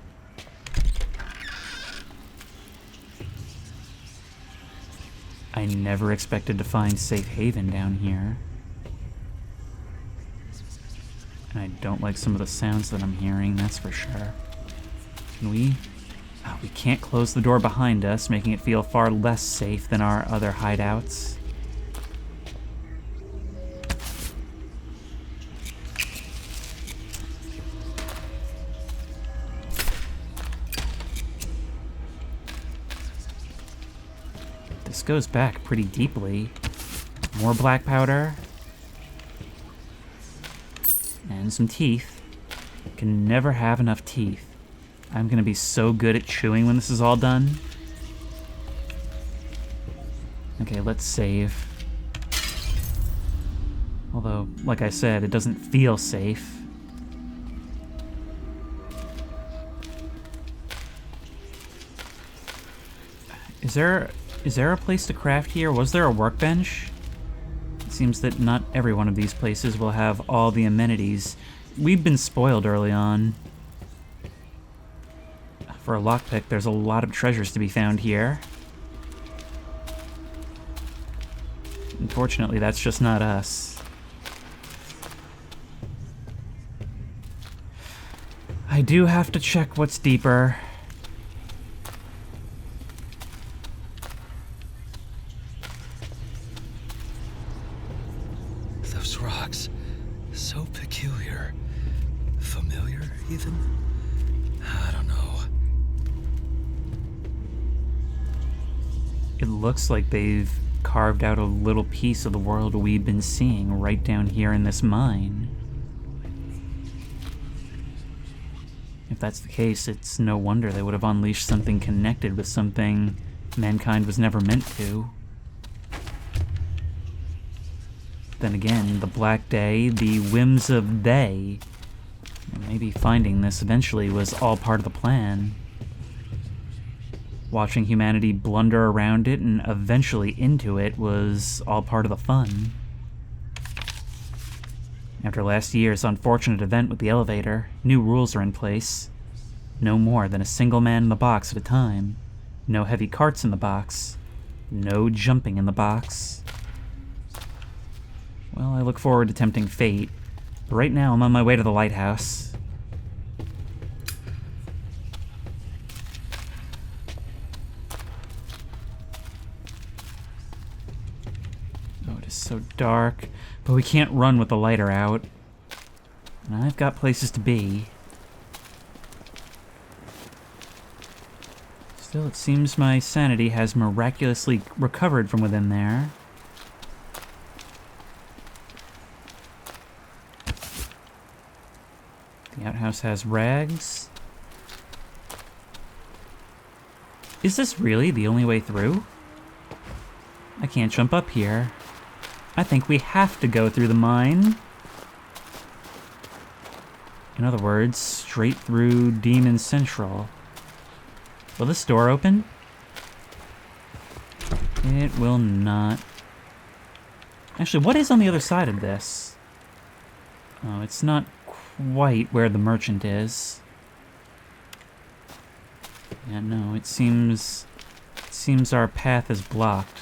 I never expected to find safe haven down here. And I don't like some of the sounds that I'm hearing, that's for sure. Can we? Oh, we can't close the door behind us, making it feel far less safe than our other hideouts. This goes back pretty deeply. More black powder. And some teeth. Can never have enough teeth. I'm gonna be so good at chewing when this is all done. Okay, let's save. Although, like I said, it doesn't feel safe. Is there a place to craft here? Was there a workbench? It seems that not every one of these places will have all the amenities. We've been spoiled early on. For a lockpick, there's a lot of treasures to be found here. Unfortunately, that's just not us. I do have to check what's deeper. Those rocks, so peculiar. Familiar, even? I don't know. It looks like they've carved out a little piece of the world we've been seeing right down here in this mine. If that's the case, it's no wonder they would have unleashed something connected with something mankind was never meant to. Then again, the Black Day, the whims of they. Maybe finding this eventually was all part of the plan. Watching humanity blunder around it and eventually into it was all part of the fun. After last year's unfortunate event with the elevator, new rules are in place. No more than a single man in the box at a time. No heavy carts in the box. No jumping in the box. Well, I look forward to tempting fate, but right now I'm on my way to the Lighthouse. Oh, it is so dark, but we can't run with the lighter out. And I've got places to be. Still, it seems my sanity has miraculously recovered from within there. The outhouse has rags. Is this really the only way through? I can't jump up here. I think we have to go through the mine. In other words, straight through Demon Central. Will this door open? It will not. Actually, what is on the other side of this? Oh, it's not quite where the merchant is. Yeah, no, it seems our path is blocked.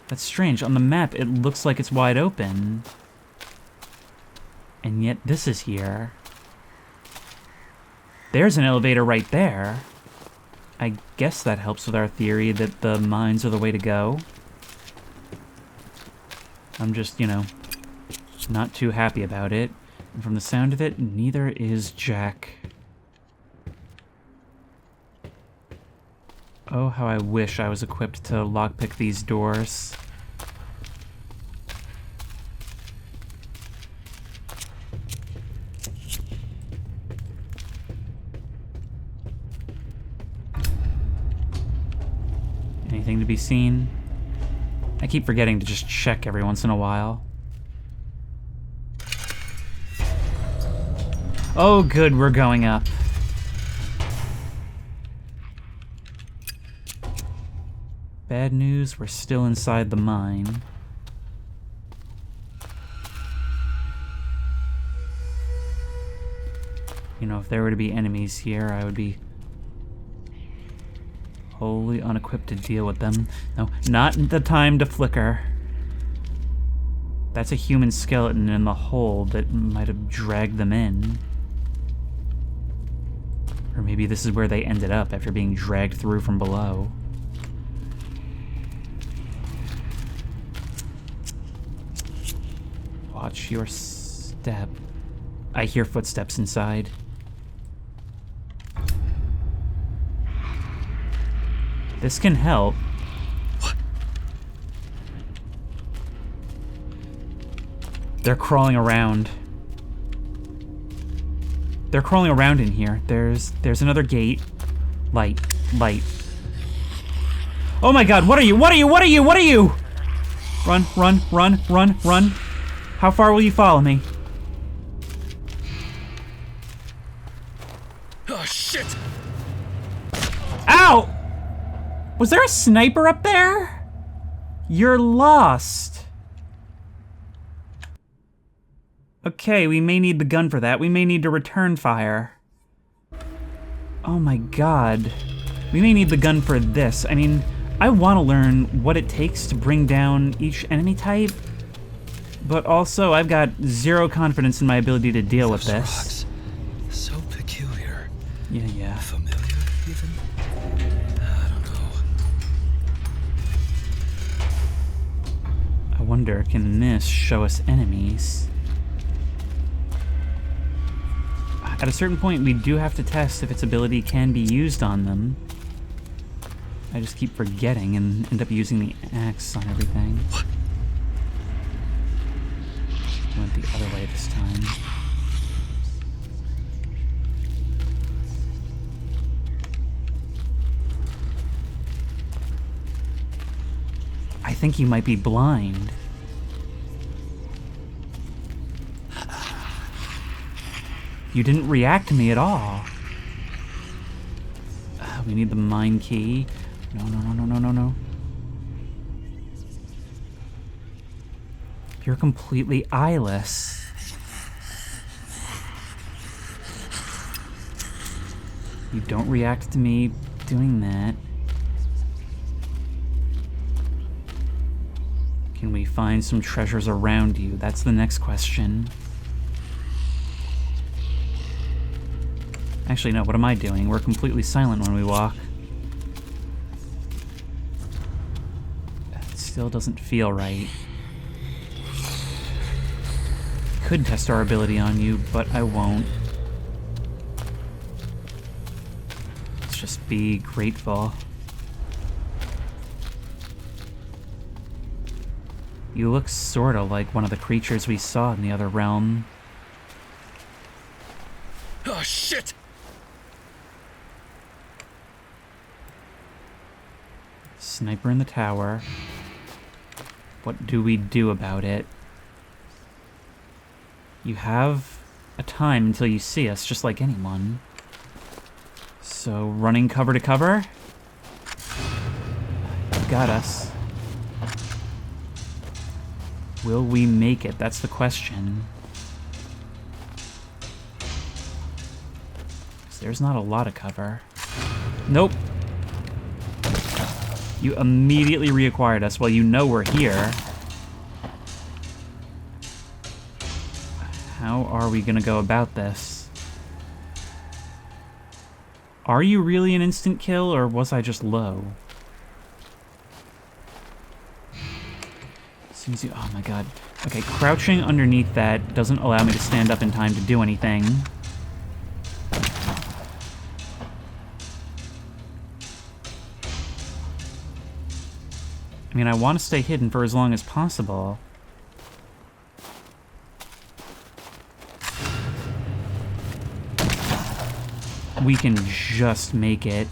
That's strange. On the map, it looks like it's wide open. And yet this is here. There's an elevator right there. I guess that helps with our theory that the mines are the way to go. I'm just, not too happy about it. And from the sound of it, neither is Jack. Oh, how I wish I was equipped to lockpick these doors. Anything to be seen? I keep forgetting to just check every once in a while. Oh, good, we're going up. Bad news, we're still inside the mine. If there were to be enemies here, I would be wholly unequipped to deal with them. No, not the time to flicker. That's a human skeleton in the hole that might have dragged them in. Or maybe this is where they ended up after being dragged through from below. Watch your step. I hear footsteps inside. This can help. What? They're crawling around. They're crawling around in here. There's another gate. Light. Light. Oh my god, what are you? What are you? What are you? What are you? Run, run, run, run, run. How far will you follow me? Oh, shit! Ow! Was there a sniper up there? You're lost. Okay, we may need the gun for that. We may need to return fire. Oh my god. We may need the gun for this. I mean, I want to learn what it takes to bring down each enemy type, but also I've got zero confidence in my ability to deal with this. Rocks. So peculiar. Yeah. Familiar, even? I don't know. I wonder, can this show us enemies? At a certain point, we do have to test if its ability can be used on them. I just keep forgetting and end up using the axe on everything. What? Went the other way this time. I think you might be blind. You didn't react to me at all. We need the mine key. No. You're completely eyeless. You don't react to me doing that. Can we find some treasures around you? That's the next question. Actually, no, what am I doing? We're completely silent when we walk. It still doesn't feel right. Could test our ability on you, but I won't. Let's just be grateful. You look sorta like one of the creatures we saw in the other realm. Oh, shit! Sniper in the tower. What do we do about it? You have a time until you see us, just like anyone. So, running cover to cover? You got us. Will we make it? That's the question. 'Cause there's not a lot of cover. Nope. You immediately reacquired us while you know we're here. How are we gonna go about this? Are you really an instant kill, or was I just low? Seems you. Oh my god. Okay, crouching underneath that doesn't allow me to stand up in time to do anything. I mean, I want to stay hidden for as long as possible. We can just make it.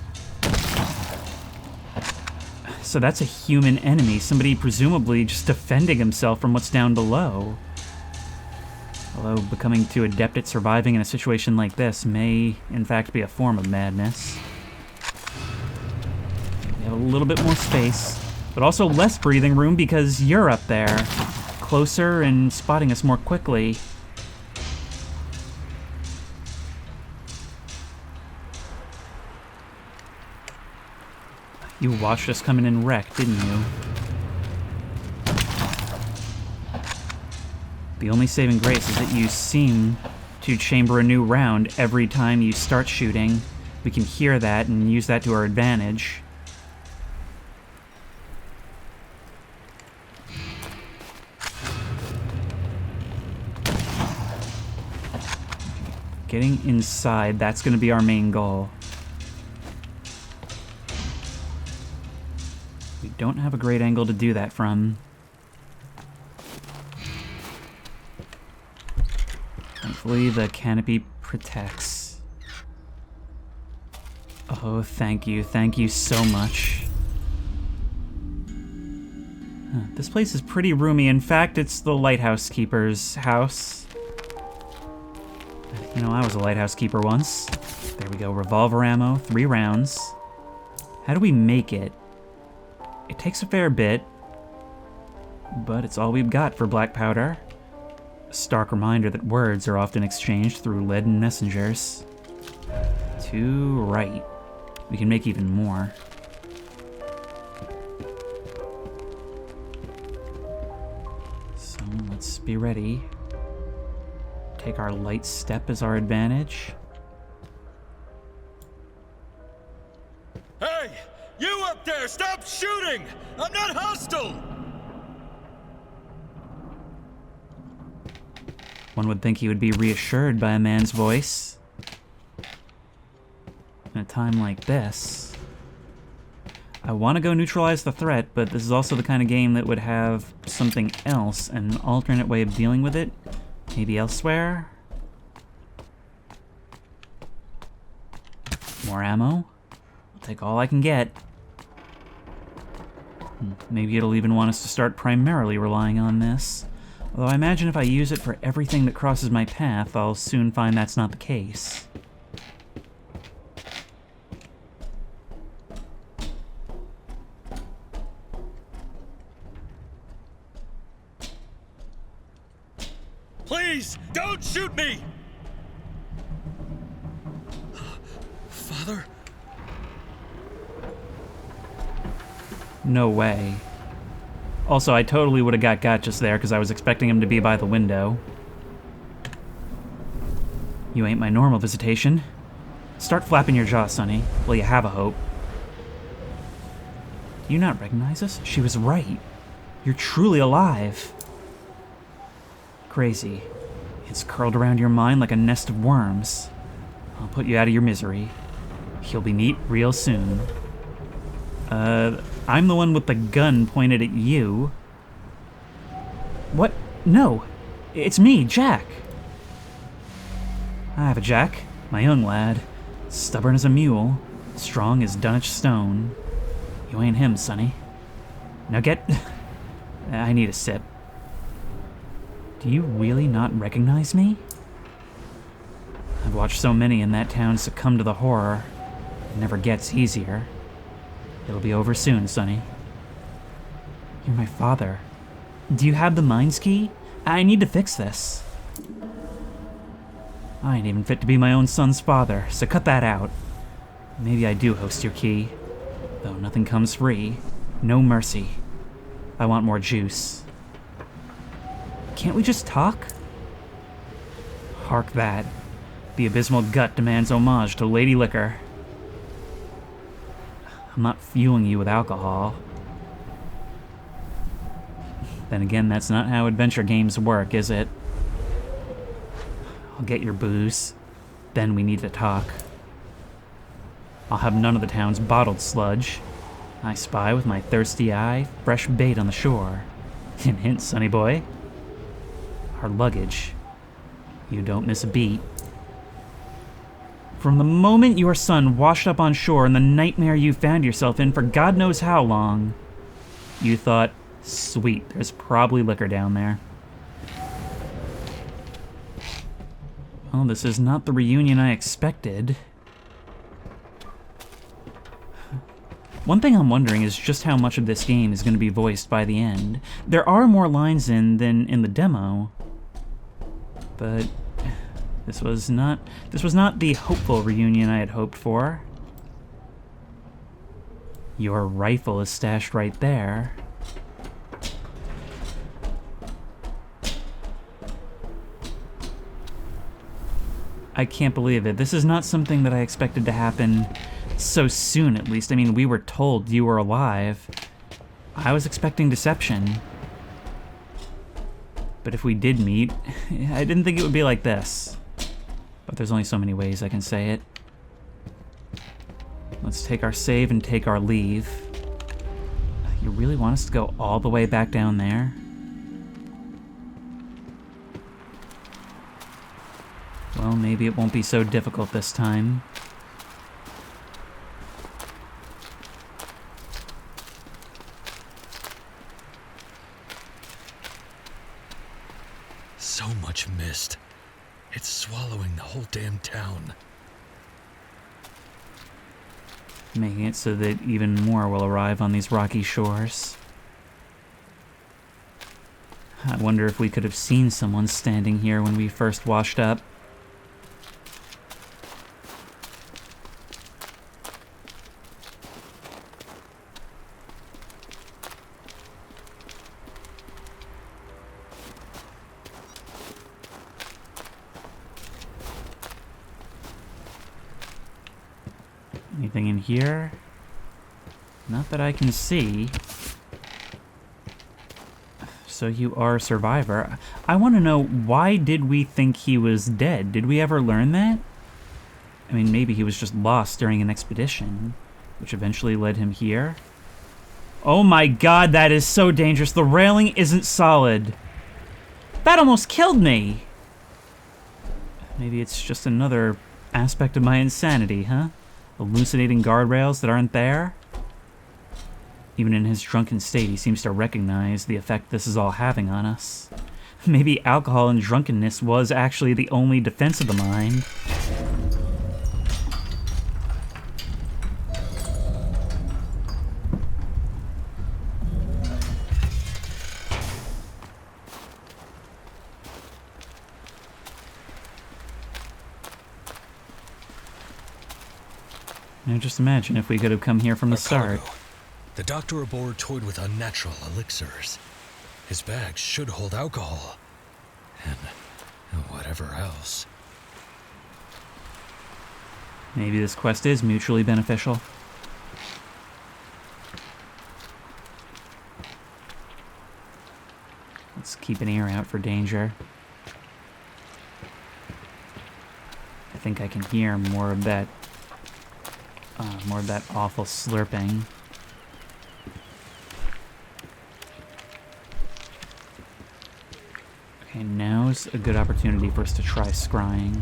So that's a human enemy, somebody presumably just defending himself from what's down below. Although becoming too adept at surviving in a situation like this may, in fact, be a form of madness. We have a little bit more space, but also less breathing room because you're up there, closer and spotting us more quickly. You watched us coming in wrecked, didn't you? The only saving grace is that you seem to chamber a new round every time you start shooting. We can hear that and use that to our advantage. Getting inside, that's going to be our main goal. We don't have a great angle to do that from. Thankfully, the canopy protects. Oh, thank you so much. This place is pretty roomy. In fact, it's the lighthouse keeper's house. You know, I was a lighthouse keeper once. There we go, revolver ammo, 3 rounds. How do we make it? It takes a fair bit, but it's all we've got for black powder. A stark reminder that words are often exchanged through leaden messengers. To right. We can make even more. So let's be ready. Take our light step as our advantage. Hey! You up there! Stop shooting! I'm not hostile! One would think he would be reassured by a man's voice. In a time like this, I want to go neutralize the threat, but this is also the kind of game that would have something else, an alternate way of dealing with it, maybe elsewhere. More ammo. I'll take all I can get. Maybe it'll even want us to start primarily relying on this. Although I imagine if I use it for everything that crosses my path, I'll soon find that's not the case. Please, don't shoot me! Father? No way. Also, I totally would have got just there because I was expecting him to be by the window. You ain't my normal visitation. Start flapping your jaw, Sonny. Well, you have a hope. Do you not recognize us? She was right. You're truly alive. Crazy. It's curled around your mind like a nest of worms. I'll put you out of your misery. You'll be neat real soon. I'm the one with the gun pointed at you. What? No. It's me, Jack. I have a Jack, my young lad. Stubborn as a mule, strong as Dunwich stone. You ain't him, Sonny. Now get... I need a sip. Do you really not recognize me? I've watched so many in that town succumb to the horror. It never gets easier. It'll be over soon, Sonny. You're my father. Do you have the Minds key? I need to fix this. I ain't even fit to be my own son's father, so cut that out. Maybe I do host your key. Though nothing comes free. No mercy. I want more juice. Can't we just talk? Hark that. The abysmal gut demands homage to Lady Liquor. I'm not fueling you with alcohol. Then again, that's not how adventure games work, is it? I'll get your booze. Then we need to talk. I'll have none of the town's bottled sludge. I spy with my thirsty eye fresh bait on the shore. Hint, hint, sonny boy. Our luggage. You don't miss a beat. From the moment your son washed up on shore and the nightmare you found yourself in for God knows how long, you thought, sweet, there's probably liquor down there. Well, this is not the reunion I expected. One thing I'm wondering is just how much of this game is going to be voiced by the end. There are more lines than in the demo, but this was not the hopeful reunion I had hoped for. Your rifle is stashed right there. I can't believe it. This is not something that I expected to happen so soon, at least. I mean, we were told you were alive. I was expecting deception. But if we did meet, I didn't think it would be like this. But there's only so many ways I can say it. Let's take our save and take our leave. You really want us to go all the way back down there? Well, maybe it won't be so difficult this time. so much mist. It's swallowing the whole damn town. Making it so that even more will arrive on these rocky shores. I wonder if we could have seen someone standing here when we first washed up. Anything in here? Not that I can see. So you are a survivor. I want to know, why did we think he was dead? Did we ever learn that? I mean, maybe he was just lost during an expedition, which eventually led him here. Oh my god, that is so dangerous. The railing isn't solid. That almost killed me. Maybe it's just another aspect of my insanity, huh? Hallucinating guardrails that aren't there? Even in his drunken state, he seems to recognize the effect this is all having on us. Maybe alcohol and drunkenness was actually the only defense of the mind. Now just imagine if we could have come here from the start. Cargo. The doctor aboard toyed with unnatural elixirs. His bag should hold alcohol. And whatever else. Maybe this quest is mutually beneficial. Let's keep an ear out for danger. I think I can hear more of that awful slurping. Okay, now's a good opportunity for us to try scrying.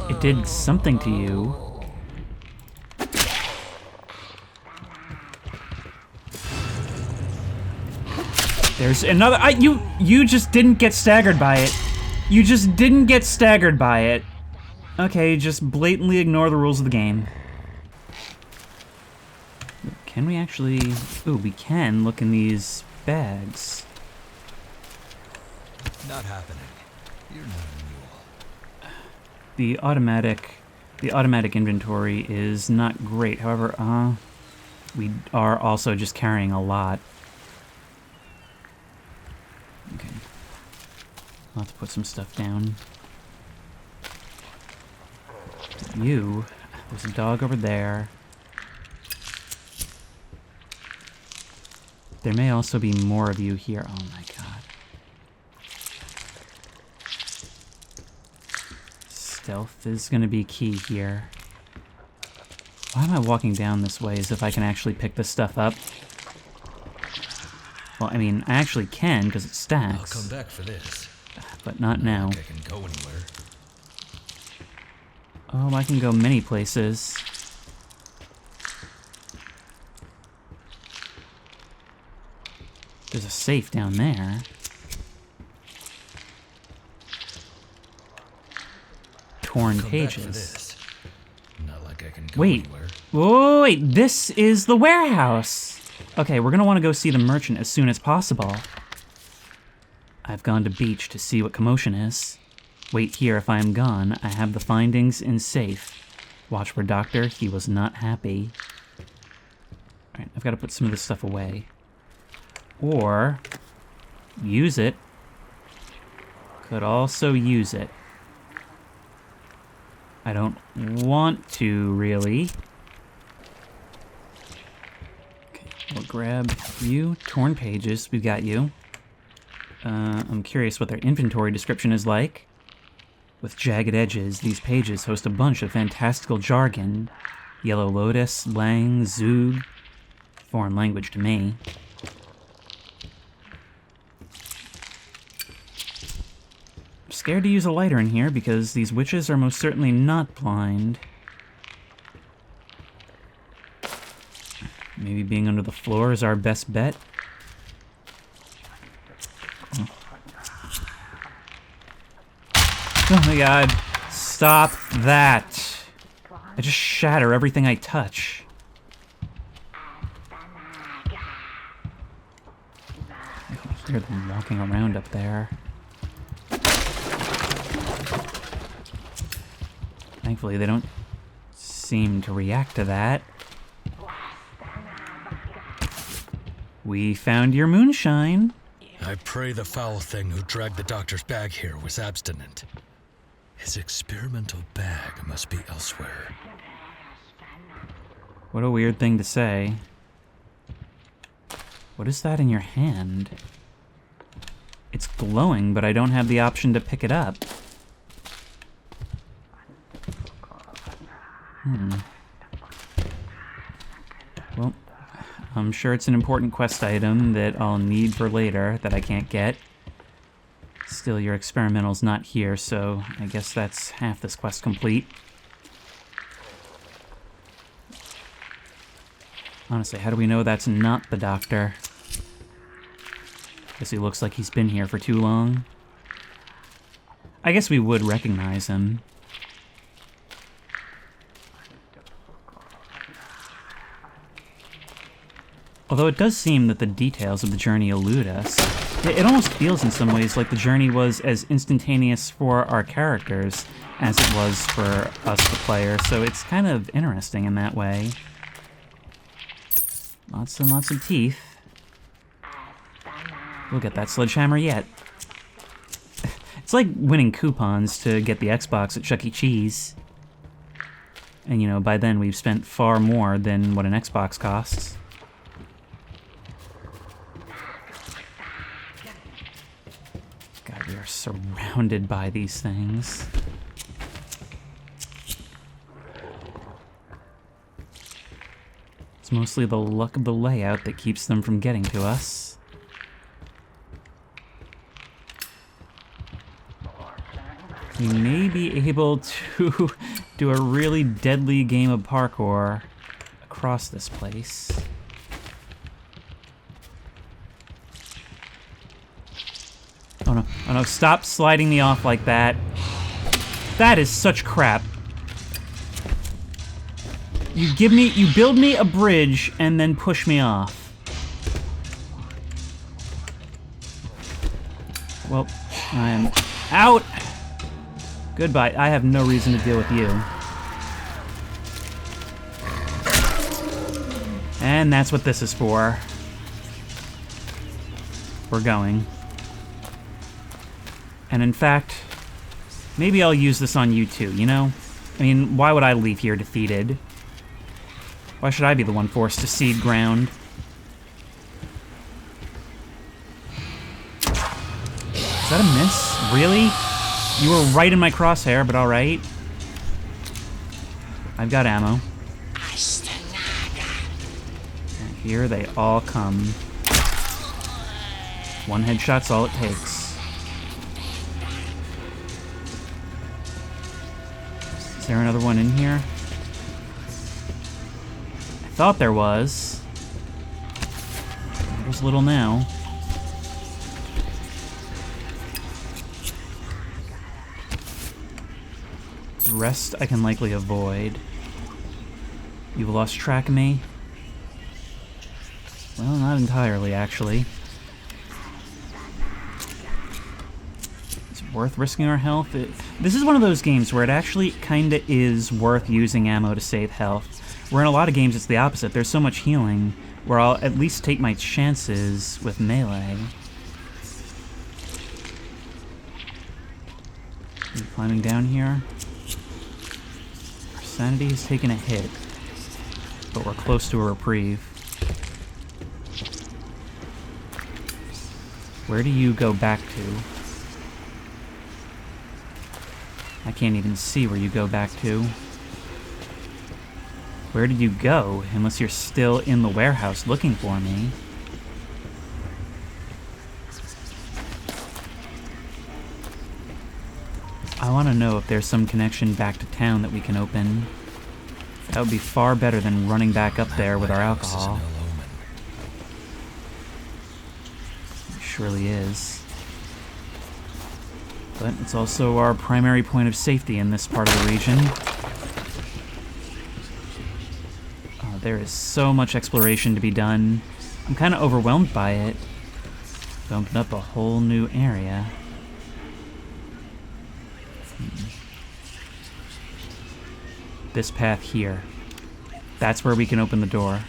It did something to you. There's another. You just didn't get staggered by it. You just didn't get staggered by it. Okay, just blatantly ignore the rules of the game. Can we actually... Ooh, we can look in these bags. Not happening. You're not a mule. The automatic inventory is not great. However, we are also just carrying a lot. Okay. I'll have to put some stuff down. There's a dog over there. There may also be more of you here. Oh my god. Stealth is gonna be key here. Why am I walking down this way as if I can actually pick this stuff up? Well, I mean, I actually can because it stacks. I'll come back for this. But not now. I can go anywhere. Oh, I can go many places. There's a safe down there. Torn Come pages. back for this. Not like I can go Wait. anywhere. Whoa, wait, this is the warehouse. Okay, we're gonna want to go see the merchant as soon as possible. I've gone to beach to see what commotion is. Wait here if I am gone. I have the findings in safe. Watch for doctor, he was not happy. Alright, I've got to put some of this stuff away. Or use it. Could also use it. I don't want to, really. Okay, we'll grab you. Torn pages, we've got you. I'm curious what their inventory description is like. With jagged edges, these pages host a bunch of fantastical jargon. Yellow Lotus, Lang, Zug. Foreign language to me. I'm scared to use a lighter in here because these witches are most certainly not blind. Maybe being under the floor is our best bet. Oh my god. Stop that. I just shatter everything I touch. I can hear them walking around up there. Thankfully, they don't seem to react to that. We found your moonshine. I pray the foul thing who dragged the doctor's bag here was abstinent. His experimental bag must be elsewhere. What a weird thing to say. What is that in your hand? It's glowing, but I don't have the option to pick it up. Well, I'm sure it's an important quest item that I'll need for later that I can't get. Still, your experimental's not here, so I guess that's half this quest complete. Honestly, how do we know that's not the doctor? Guess he looks like he's been here for too long. I guess we would recognize him. Although it does seem that the details of the journey elude us. It almost feels in some ways like the journey was as instantaneous for our characters as it was for us, the player, so it's kind of interesting in that way. Lots and lots of teeth. We'll get that sledgehammer yet. It's like winning coupons to get the Xbox at Chuck E. Cheese. And you know, by then we've spent far more than what an Xbox costs. God, we are surrounded by these things. It's mostly the luck of the layout that keeps them from getting to us. We may be able to do a really deadly game of parkour across this place. Oh no, oh no, stop sliding me off like that. That is such crap. You build me a bridge and then push me off. Well, I am out. Goodbye, I have no reason to deal with you. And that's what this is for. We're going. And in fact, maybe I'll use this on you too, you know? I mean, why would I leave here defeated? Why should I be the one forced to cede ground? Is that a miss? Really? You were right in my crosshair, but alright. I've got ammo. And here they all come. One headshot's all it takes. Is there another one in here? I thought there was. There's little now. The rest I can likely avoid. You've lost track of me? Well, not entirely, actually. Is it worth risking our health? This is one of those games where it actually kinda is worth using ammo to save health. Where in a lot of games it's the opposite. There's so much healing, where I'll at least take my chances with melee. Are you climbing down here? Our sanity has taken a hit, but we're close to a reprieve. Where do you go back to? I can't even see where you go back to. Where did you go, unless you're still in the warehouse looking for me? I want to know if there's some connection back to town that we can open. That would be far better than running back up there with our Lighthouse is alcohol. no surely is. But it's also our primary point of safety in this part of the region. Oh, there is so much exploration to be done. I'm kind of overwhelmed by it. It opened up a whole new area. This path here. That's where we can open the door.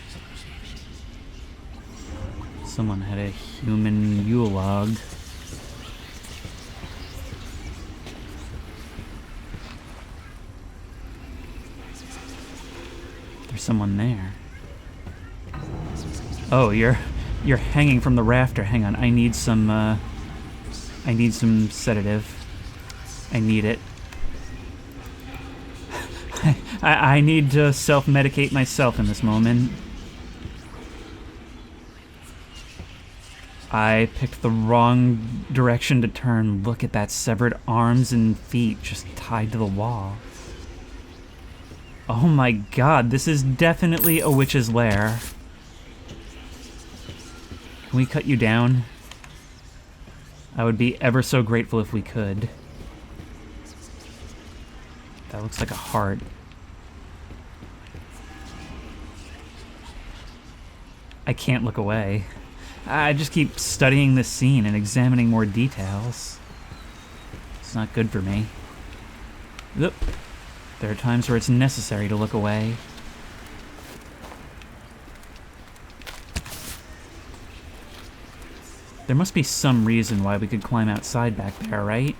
Someone had a human Yule log. There's someone there. Oh, you're hanging from the rafter. Hang on, I need some sedative. I need it. I need to self-medicate myself in this moment. I picked the wrong direction to turn. Look at that, severed arms and feet just tied to the wall. Oh my god, this is definitely a witch's lair. Can we cut you down? I would be ever so grateful if we could. That looks like a heart. I can't look away. I just keep studying this scene and examining more details. It's not good for me. Oop. There are times where it's necessary to look away. There must be some reason why we could climb outside back there, right?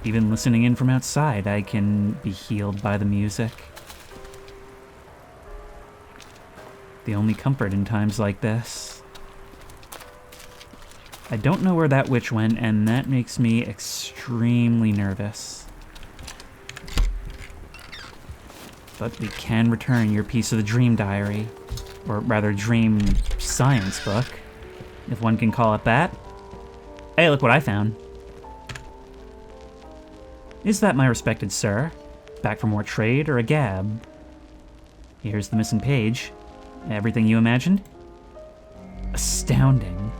Even listening in from outside, I can be healed by the music. The only comfort in times like this. I don't know where that witch went, and that makes me extremely nervous. But we can return your piece of the dream diary. Or rather, dream science book, if one can call it that. Hey, look what I found. Is that, my respected sir? Back for more trade or a gab? Here's the missing page. Everything you imagined? Astounding.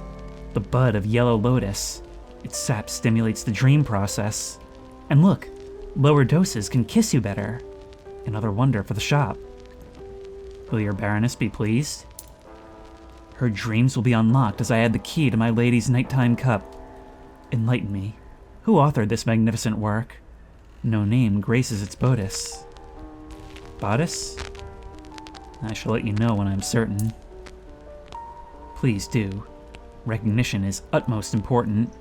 The bud of yellow lotus. Its sap stimulates the dream process. And look, lower doses can kiss you better. Another wonder for the shop. Will your Baroness be pleased? Her dreams will be unlocked as I add the key to my lady's nighttime cup. Enlighten me. Who authored this magnificent work? No name graces its bodice. Bodice? I shall let you know when I'm certain. Please do. Recognition is utmost important.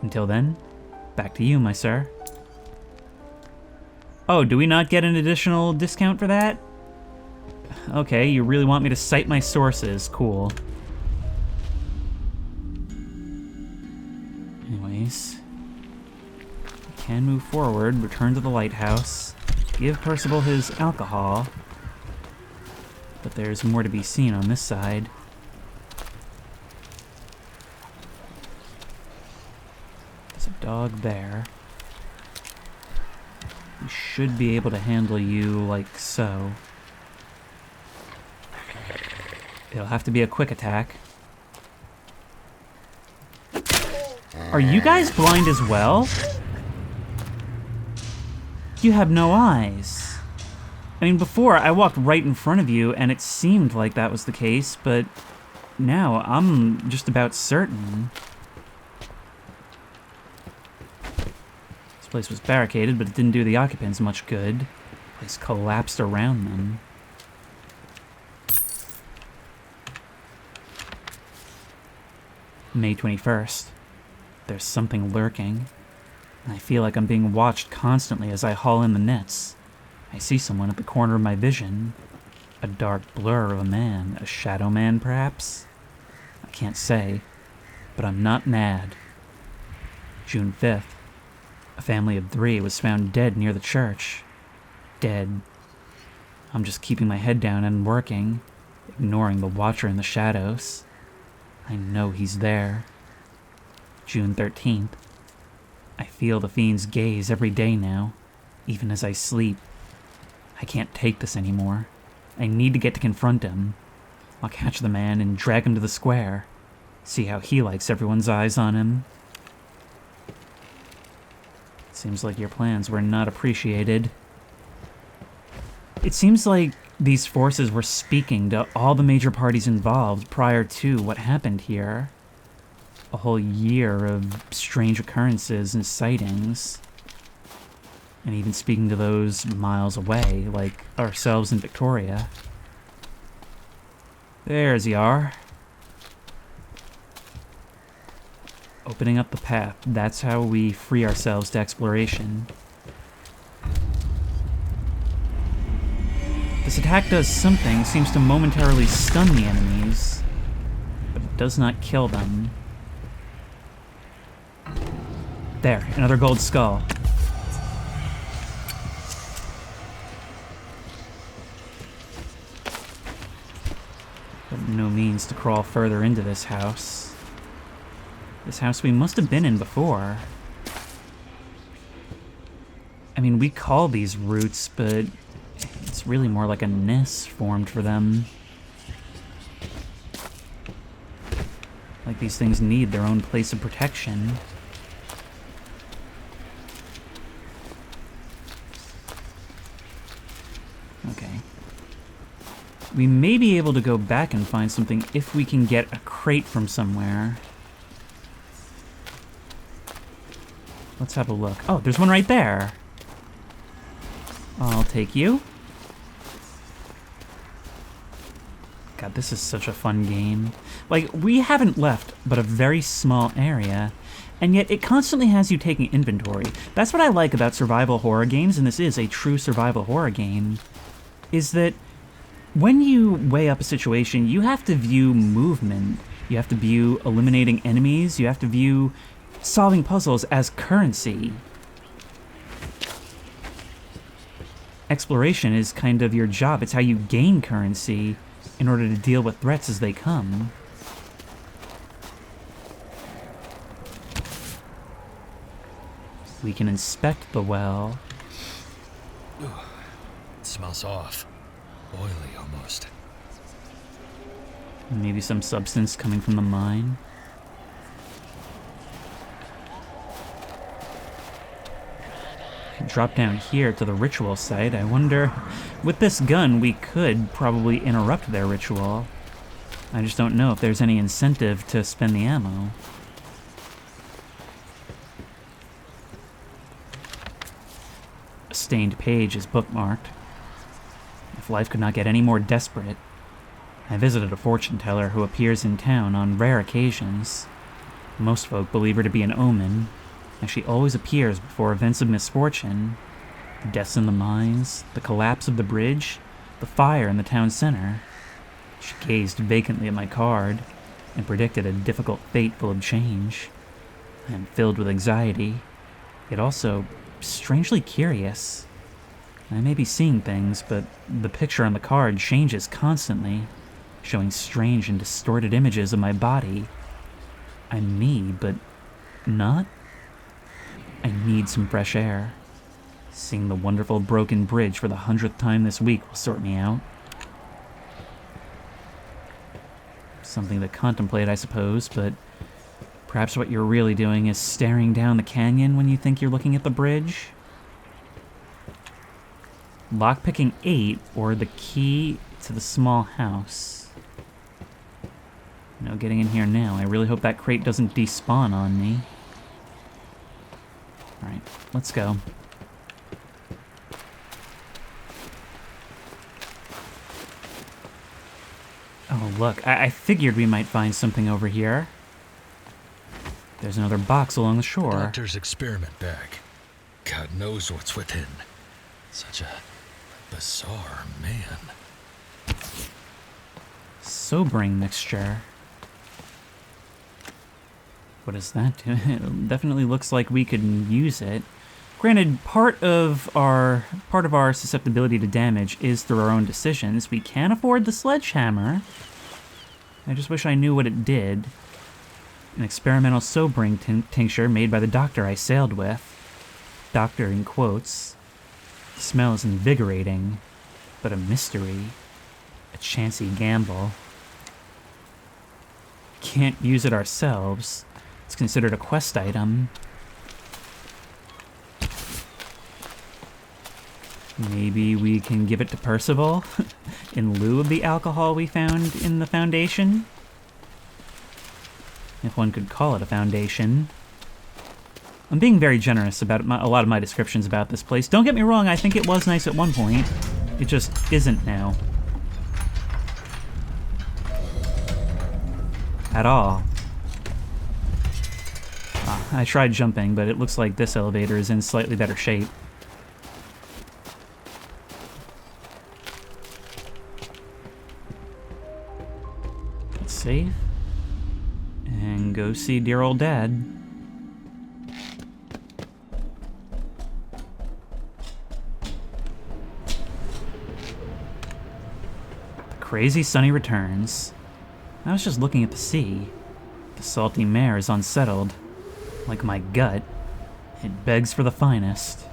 Until then, back to you, my sir. Oh, do we not get an additional discount for that? Okay, you really want me to cite my sources. Cool. Anyways. Can move forward, return to the lighthouse, give Percival his alcohol, but there's more to be seen on this side. There's a dog there. We should be able to handle you like so. It'll have to be a quick attack. Are you guys blind as well? You have no eyes. I mean, before, I walked right in front of you, and it seemed like that was the case, but now I'm just about certain. This place was barricaded, but it didn't do the occupants much good. The place collapsed around them. May 21st. There's something lurking. I feel like I'm being watched constantly as I haul in the nets. I see someone at the corner of my vision. A dark blur of a man. A shadow man, perhaps? I can't say, but I'm not mad. June 5th. A family of 3 was found dead near the church. Dead. I'm just keeping my head down and working, ignoring the watcher in the shadows. I know he's there. June 13th. I feel the fiend's gaze every day now, even as I sleep. I I can't take this anymore. I need to get to confront him. I'll catch the man and drag him to the square. See how he likes everyone's eyes on him. Seems like your plans were not appreciated. It seems like these forces were speaking to all the major parties involved prior to what happened here. A whole year of strange occurrences and sightings. And even speaking to those miles away, like ourselves in Victoria. There's you are. Opening up the path, that's how we free ourselves to exploration. This attack does something, seems to momentarily stun the enemies, but it does not kill them. There, another gold skull. But no means to crawl further into this house. This house we must have been in before. I mean, we call these roots, but it's really more like a nest formed for them. Like these things need their own place of protection. Okay. We may be able to go back and find something if we can get a crate from somewhere. Let's have a look. Oh, there's one right there. I'll take you. God, this is such a fun game. Like, we haven't left but a very small area, and yet it constantly has you taking inventory. That's what I like about survival horror games, and this is a true survival horror game, is that when you weigh up a situation, you have to view movement. You have to view eliminating enemies. You have to view solving puzzles as currency. Exploration is kind of your job. It's how you gain currency in order to deal with threats as they come. We can inspect the well. Ooh, it smells off. Oily almost. Maybe some substance coming from the mine. Drop down here to the ritual site. I wonder, with this gun, we could probably interrupt their ritual. I just don't know if there's any incentive to spend the ammo. A stained page is bookmarked. If life could not get any more desperate, I visited a fortune teller who appears in town on rare occasions. Most folk believe her to be an omen, as she always appears before events of misfortune. The deaths in the mines, the collapse of the bridge, the fire in the town center. She gazed vacantly at my card and predicted a difficult fate full of change. I am filled with anxiety, yet also strangely curious. I may be seeing things, but the picture on the card changes constantly, showing strange and distorted images of my body. I'm me, but not. I need some fresh air. Seeing the wonderful broken bridge for the 100th time this week will sort me out. Something to contemplate, I suppose, but perhaps what you're really doing is staring down the canyon when you think you're looking at the bridge? Lockpicking 8, or the key to the small house. No getting in here now. I really hope that crate doesn't despawn on me. Alright, let's go. Oh, look, I figured we might find something over here. There's another box along the shore. Doctor's experiment bag. God knows what's within. Such a bizarre man. Sobering mixture. What does that do? It definitely looks like we could use it. Granted, part of our susceptibility to damage is through our own decisions. We can afford the sledgehammer. I just wish I knew what it did. An experimental sobering tincture made by the doctor I sailed with. Doctor in quotes. The smell is invigorating. but a mystery. A chancy gamble. Can't use it ourselves. It's considered a quest item. Maybe we can give it to Percival in lieu of the alcohol we found in the Foundation? If one could call it a foundation. I'm being very generous about a lot of my descriptions about this place. Don't get me wrong, I think it was nice at one point. It just isn't now. At all. I tried jumping, but it looks like this elevator is in slightly better shape. Let's save. And go see dear old Dad. The crazy Sunny returns. I was just looking at the sea. The salty mare is unsettled. Like my gut, it begs for the finest.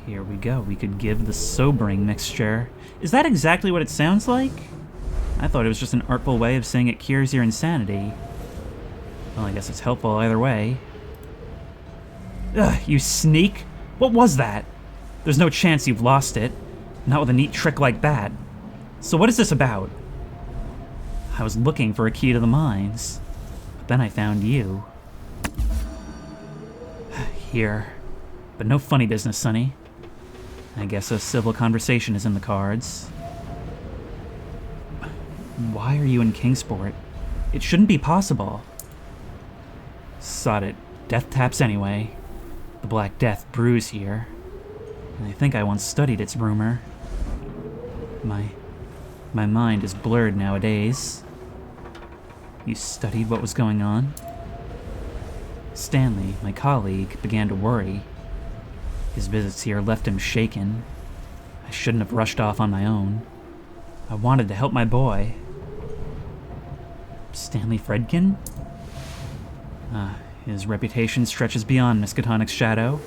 Here we go. We could give the sobering mixture. Is that exactly what it sounds like? I thought it was just an artful way of saying it cures your insanity. Well, I guess it's helpful either way. Ugh, you sneak! What was that? There's no chance you've lost it. Not with a neat trick like that. So what is this about? I was looking for a key to the mines, but then I found you. Here. But no funny business, Sonny. I guess a civil conversation is in the cards. Why are you in Kingsport? It shouldn't be possible. Sod it. Death taps anyway. The Black Death brews here. And I think I once studied its rumor. My mind is blurred nowadays. You studied what was going on? Stanley, my colleague, began to worry. His visits here left him shaken. I shouldn't have rushed off on my own. I wanted to help my boy. Stanley Fredkin? His reputation stretches beyond Miskatonic's shadow.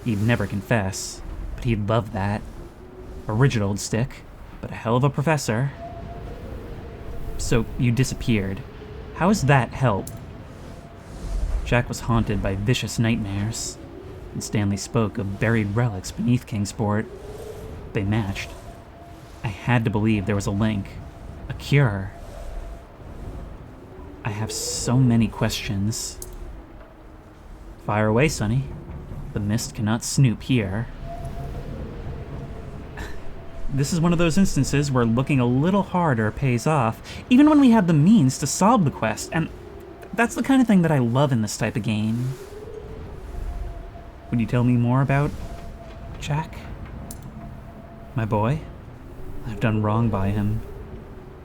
He'd never confess, but he'd love that. A rigid old stick, but a hell of a professor. So you disappeared. How does that help? Jack was haunted by vicious nightmares, and Stanley spoke of buried relics beneath Kingsport. They matched. I had to believe there was a link, a cure. I have so many questions. Fire away, Sonny. The mist cannot snoop here. This is one of those instances where looking a little harder pays off, even when we have the means to solve the quest, and that's the kind of thing that I love in this type of game. Would you tell me more about Jack? My boy? I've done wrong by him,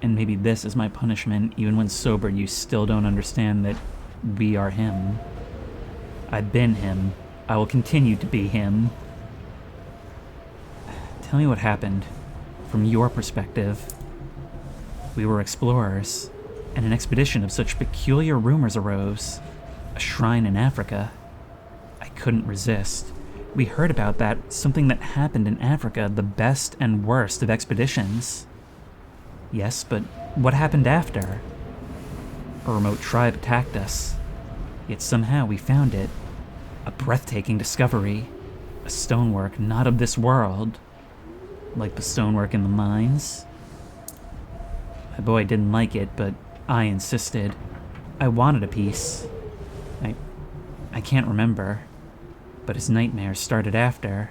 and maybe this is my punishment. Even when sober, you still don't understand that we are him. I've been him. I will continue to be him. Tell me what happened, from your perspective. We were explorers, and an expedition of such peculiar rumors arose. A shrine in Africa. I couldn't resist. We heard about that, something that happened in Africa, the best and worst of expeditions. Yes, but what happened after? A remote tribe attacked us. Yet somehow we found it. A breathtaking discovery. A stonework not of this world. Like the stonework in the mines. My boy didn't like it, but I insisted. I wanted a piece. I can't remember, but his nightmares started after.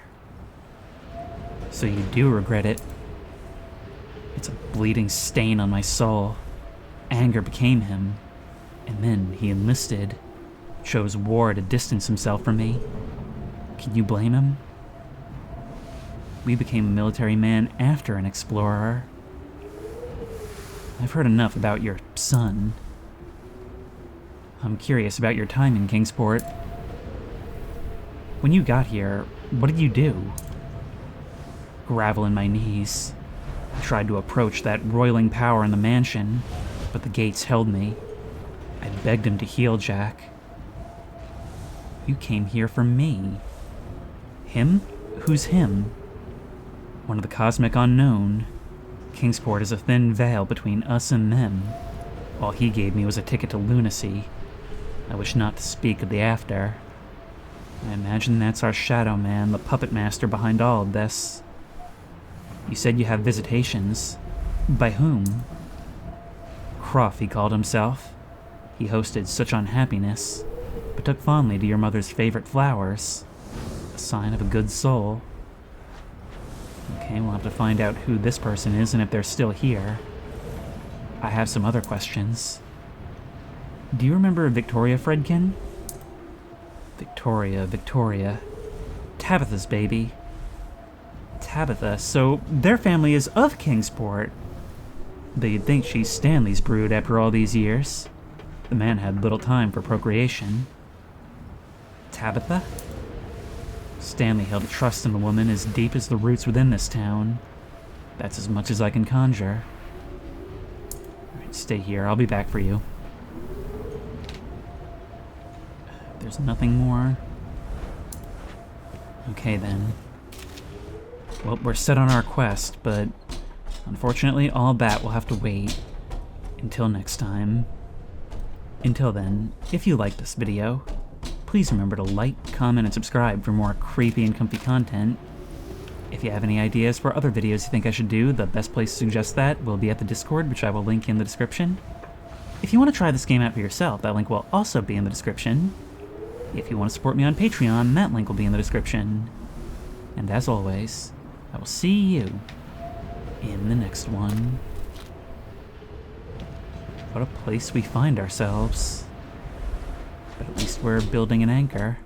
So you do regret it. It's a bleeding stain on my soul. Anger became him, and then he enlisted. Chose war to distance himself from me. Can you blame him? We became a military man after an explorer. I've heard enough about your son. I'm curious about your time in Kingsport. When you got here, what did you do? Gravel in my knees. I tried to approach that roiling power in the mansion, but the gates held me. I begged him to heal Jack. You came here for me. Him? Who's him? One of the cosmic unknown. Kingsport is a thin veil between us and them. All he gave me was a ticket to lunacy. I wish not to speak of the after. I imagine that's our Shadow Man, the puppet master behind all of this. You said you have visitations. By whom? Croft, he called himself. He hosted such unhappiness, but took fondly to your mother's favorite flowers. A sign of a good soul. Okay, we'll have to find out who this person is and if they're still here. I have some other questions. Do you remember Victoria Fredkin? Victoria. Tabitha's baby. Tabitha, so their family is of Kingsport. Though you'd think she's Stanley's brood after all these years. The man had little time for procreation. Tabitha? Stanley held a trust in the woman as deep as the roots within this town. That's as much as I can conjure. Alright, stay here. I'll be back for you. There's nothing more. Okay then. Well, we're set on our quest, but unfortunately all that will have to wait until next time. Until then, if you liked this video, please remember to like, comment, and subscribe for more creepy and comfy content. If you have any ideas for other videos you think I should do, the best place to suggest that will be at the Discord, which I will link in the description. If you want to try this game out for yourself, that link will also be in the description. If you want to support me on Patreon, that link will be in the description. And as always, I will see you in the next one. What a place we find ourselves. But at least we're building an anchor.